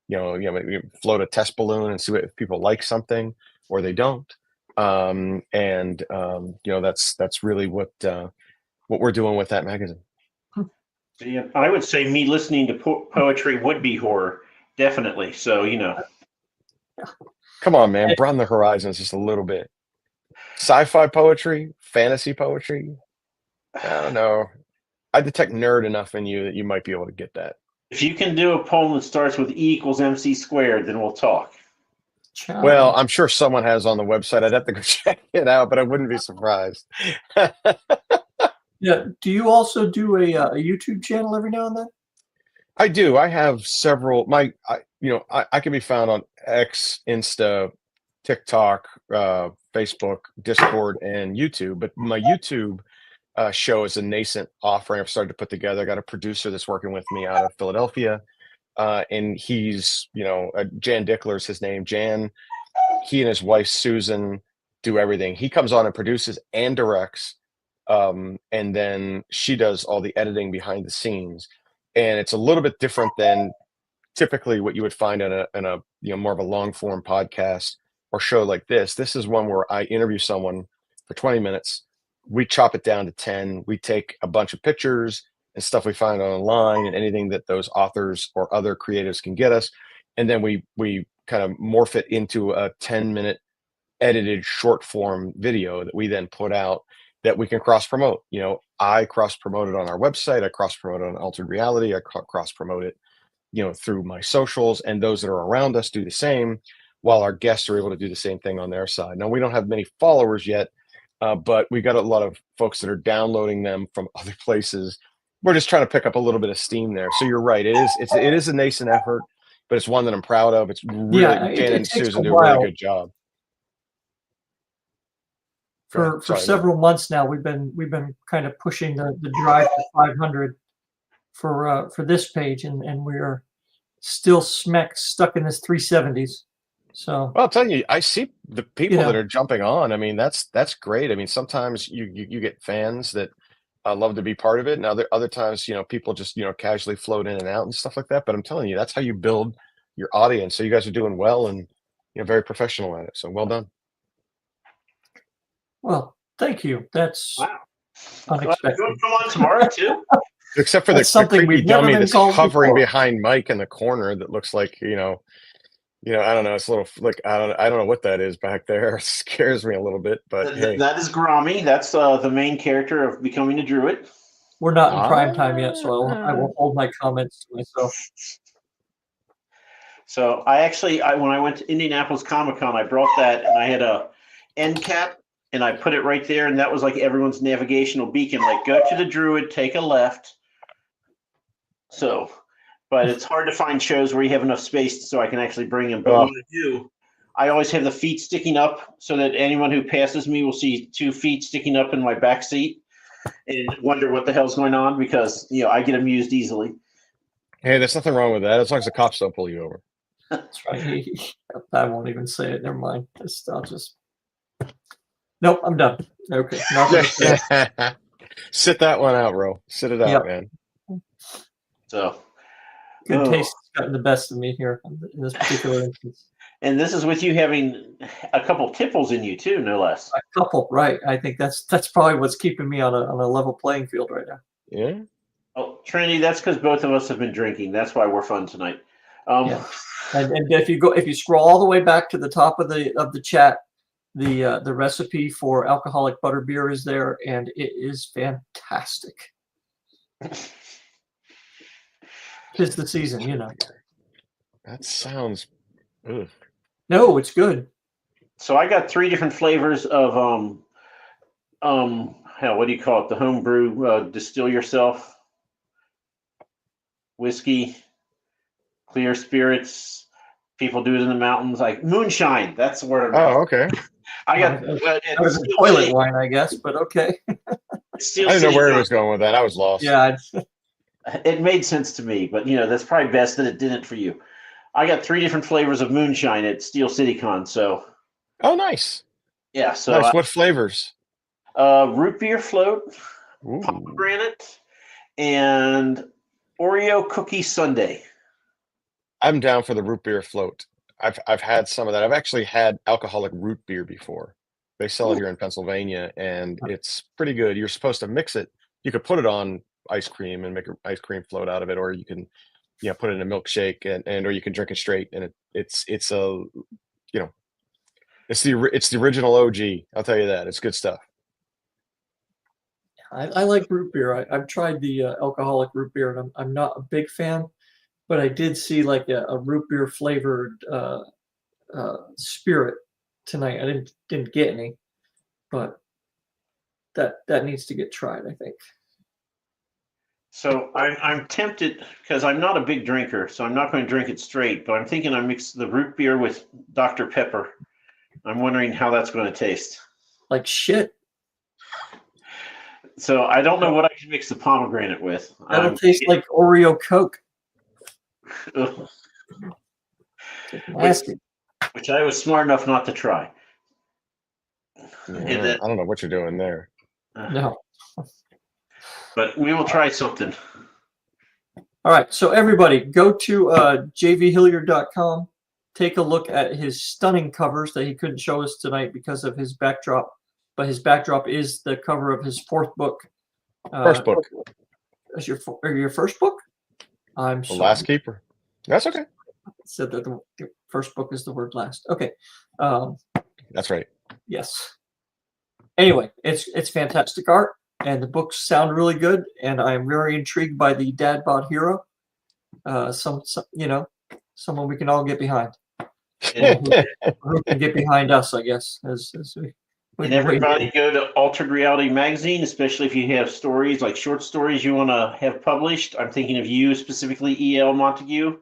Maybe float a test balloon and see if people like something or they don't. That's really what we're doing with that magazine. Yeah, I would say me listening to poetry would be horror, definitely. So Come on, man, broaden the horizons just a little bit. Sci-fi poetry, fantasy poetry. I don't know. I detect nerd enough in you that you might be able to get that. If you can do a poem that starts with E=mc², then we'll talk. Well, I'm sure someone has on the website. I'd have to go check it out, but I wouldn't be surprised. Yeah. Do you also do a YouTube channel every now and then? I do. I have several. I can be found on X, Insta, TikTok, Facebook, Discord, and YouTube. But my YouTube show is a nascent offering I've started to put together. I got a producer that's working with me out of Philadelphia, and he's, Jan Dickler's his name. Jan, he and his wife Susan do everything. He comes on and produces and directs, and then she does all the editing behind the scenes. And it's a little bit different than typically what you would find in a more of a long form podcast or show like this. This is one where I interview someone for 20 minutes. We chop it down to 10. We take a bunch of pictures and stuff we find online and anything that those authors or other creatives can get us. And then we kind of morph it into a 10-minute edited short form video that we then put out that we can cross promote. I cross promote it on our website. I cross promote it on Altered Reality. I cross promote it, through my socials, and those that are around us do the same, while our guests are able to do the same thing on their side. Now, we don't have many followers yet, but we got a lot of folks that are downloading them from other places. We're just trying to pick up a little bit of steam there. So you're right. It is a nascent effort, but it's one that I'm proud of. It's really, Jan and Susan do a really good job. For Sorry. several months now, we've been kind of pushing the drive to 500 for this page, and we're still stuck in this 370s. So Well, I'll tell you, I see the people that know. are jumping on. I mean, that's great. I mean, sometimes you get fans that love to be part of it, and other times, people just casually float in and out and stuff like that. But I'm telling you, that's how you build your audience. So you guys are doing well and very professional at it. So well done. Well, thank you. That's Wow. unexpected. You come on tomorrow too? Except for That's the something creepy we've never dummy been that's called hovering before. behind Mike in the corner that looks like I don't know. It's a little like I don't know what that is back there. It scares me a little bit, but hey. That is Grommy. That's the main character of Becoming a Druid. We're not in prime time yet, so I will hold my comments to myself. So when I went to Indianapolis Comic-Con, I brought that, and I had a end cap, and I put it right there, and that was like everyone's navigational beacon. Like, go to the Druid, take a left. So, but it's hard to find shows where you have enough space so I can actually bring them. But when I do, I always have the feet sticking up so that anyone who passes me will see 2 feet sticking up in my back seat and wonder what the hell's going on, because I get amused easily. Hey, there's nothing wrong with that as long as the cops don't pull you over. That's right. I won't even say it. Never mind. Nope, I'm done. Okay. Sit that one out, bro. Sit it out, man. So good taste has gotten the best of me here in this particular instance. And this is with you having a couple tipples in you too, no less. A couple, right? I think that's probably what's keeping me on a level playing field right now. Yeah. Oh, Trinity, that's because both of us have been drinking. That's why we're fun tonight. Yeah. And if you scroll all the way back to the top of the chat, the recipe for alcoholic butterbeer is there, and it is fantastic. 'Tis the season, That sounds. Ugh. No, it's good. So I got 3 different flavors of what do you call it? The homebrew distill yourself whiskey, clear spirits. People do it in the mountains, like moonshine. That's the word. Oh, okay. I got that was a toilet wine, I guess, but okay. I didn't know where he was going with that. I was lost. Yeah, it made sense to me, but that's probably best that it didn't for you. I got 3 different flavors of moonshine at Steel City Con. So. Oh, nice. Yeah. So. Nice. What flavors? Root beer float, Ooh. pomegranate, and Oreo cookie sundae. I'm down for the root beer float. I've had some of that. I've actually had alcoholic root beer before. They sell it here in Pennsylvania, and it's pretty good. You're supposed to mix it. You could put it on ice cream and make an ice cream float out of it, or you can, put it in a milkshake or you can drink it straight. And it's the original OG. I'll tell you that. It's good stuff. I like root beer. I've tried the alcoholic root beer, and I'm not a big fan, but I did see like a root beer flavored spirit tonight. I didn't get any, but that needs to get tried, I think. So I'm tempted, because I'm not a big drinker, so I'm not going to drink it straight, but I'm thinking I mix the root beer with Dr. Pepper. I'm wondering how that's going to taste. Like shit. So I don't know what I can mix the pomegranate with. That'll taste like Oreo Coke. Which I was smart enough not to try. Yeah, I don't know what you're doing there. No. But we will try something. All right. So everybody go to jvhilliard.com. Take a look at his stunning covers that he couldn't show us tonight because of his backdrop. But his backdrop is the cover of his 4th book. First book. Is your first book? I'm sorry. The Last Keeper. That's okay. Said that the first book is the word last. Okay. That's right. Yes. Anyway, it's fantastic art, and the books sound really good, and I'm very intrigued by the Dad Bod Hero. Someone we can all get behind. Who can get behind us, I guess. And everybody go to Altered Reality Magazine, especially if you have stories, like short stories you want to have published. I'm thinking of you specifically, E.L. Montague,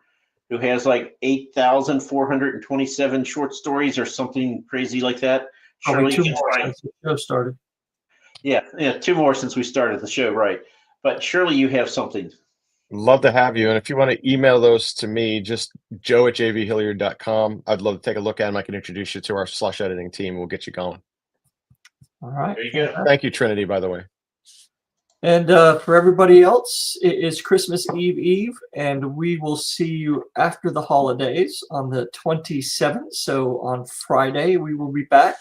who has like 8,427 short stories or something crazy like that. Probably Surely two you can more find. since the show started. Yeah, 2 more since we started the show, right? But surely you have something. Love to have you. And if you want to email those to me, just joe@jvhilliard.com. I'd love to take a look at them. I can introduce you to our slush editing team. We'll get you going. All right. There you go. Thank you, Trinity, by the way. And for everybody else, it is Christmas Eve, and we will see you after the holidays on the 27th. So on Friday, we will be back.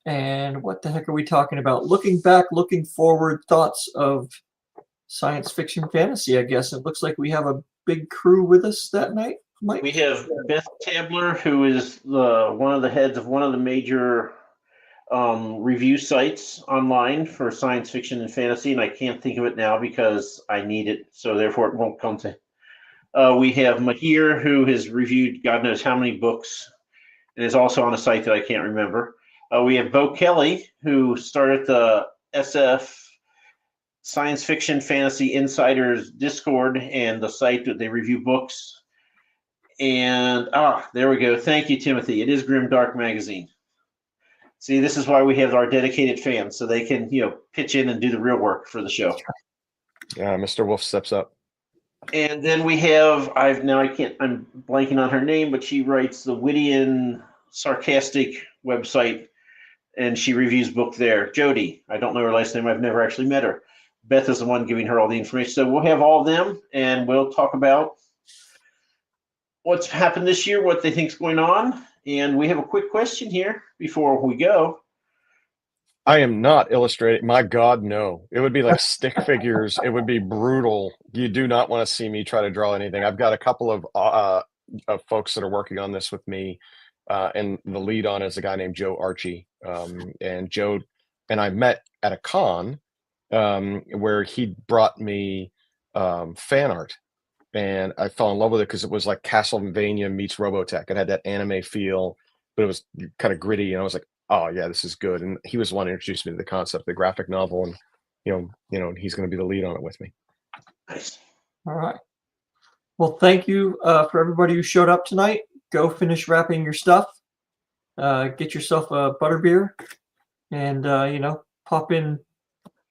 And what the heck are we talking about? Looking back, looking forward, thoughts of science fiction fantasy, I guess. It looks like we have a big crew with us that night, Mike. We have Beth Tabler, who is one of the heads of one of the major review sites online for science fiction and fantasy, and I can't think of it now because I need it, so therefore it won't come to. We have Mahir, who has reviewed God knows how many books, and is also on a site that I can't remember. We have Bo Kelly, who started the SF Science Fiction Fantasy Insiders Discord and the site that they review books. And there we go. Thank you, Timothy. It is Grim Dark Magazine. See, this is why we have our dedicated fans, so they can, pitch in and do the real work for the show. Yeah, Mr. Wolf steps up. And then we have, I'm blanking on her name, but she writes the witty and sarcastic website, and she reviews book there. Jody, I don't know her last name. I've never actually met her. Beth is the one giving her all the information. So we'll have all of them, and we'll talk about what's happened this year, what they think's going on. And we have a quick question here before we go. I am not illustrating. My God, no. It would be like stick figures. It would be brutal. You do not want to see me try to draw anything. I've got a couple of folks that are working on this with me, and the lead on is a guy named Joe Archie. And Joe and I met at a con where he brought me fan art. And I fell in love with it because it was like Castlevania meets Robotech. It had that anime feel, but it was kind of gritty. And I was like, oh yeah, this is good. And he was the one who introduced me to the concept, the graphic novel, and he's going to be the lead on it with me. Nice. All right. Well, thank you for everybody who showed up tonight. Go finish wrapping your stuff. Get yourself a butterbeer, and pop in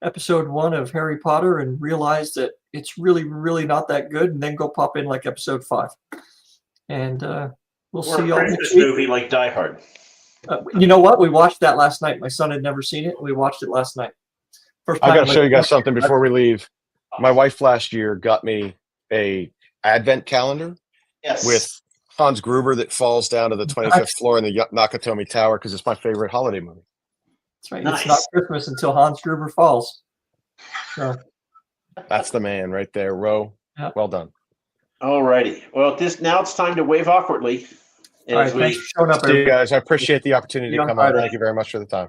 episode 1 of Harry Potter and realize that it's really, really not that good, and then go pop in like episode 5. And we'll see y'all next week. Movie like Die Hard. You know what? We watched that last night. My son had never seen it. We watched it last night. First time I got to show you guys something before we leave. My wife last year got me a advent calendar with Hans Gruber that falls down to the 25th floor in the Nakatomi Tower because it's my favorite holiday movie. That's right. Nice. It's not Christmas until Hans Gruber falls. So. That's the man right there, Ro. Yep. Well done. All righty. Well, now it's time to wave awkwardly. All right, thanks for showing up, See you guys. I appreciate the opportunity to come on. Friday. Thank you very much for the time.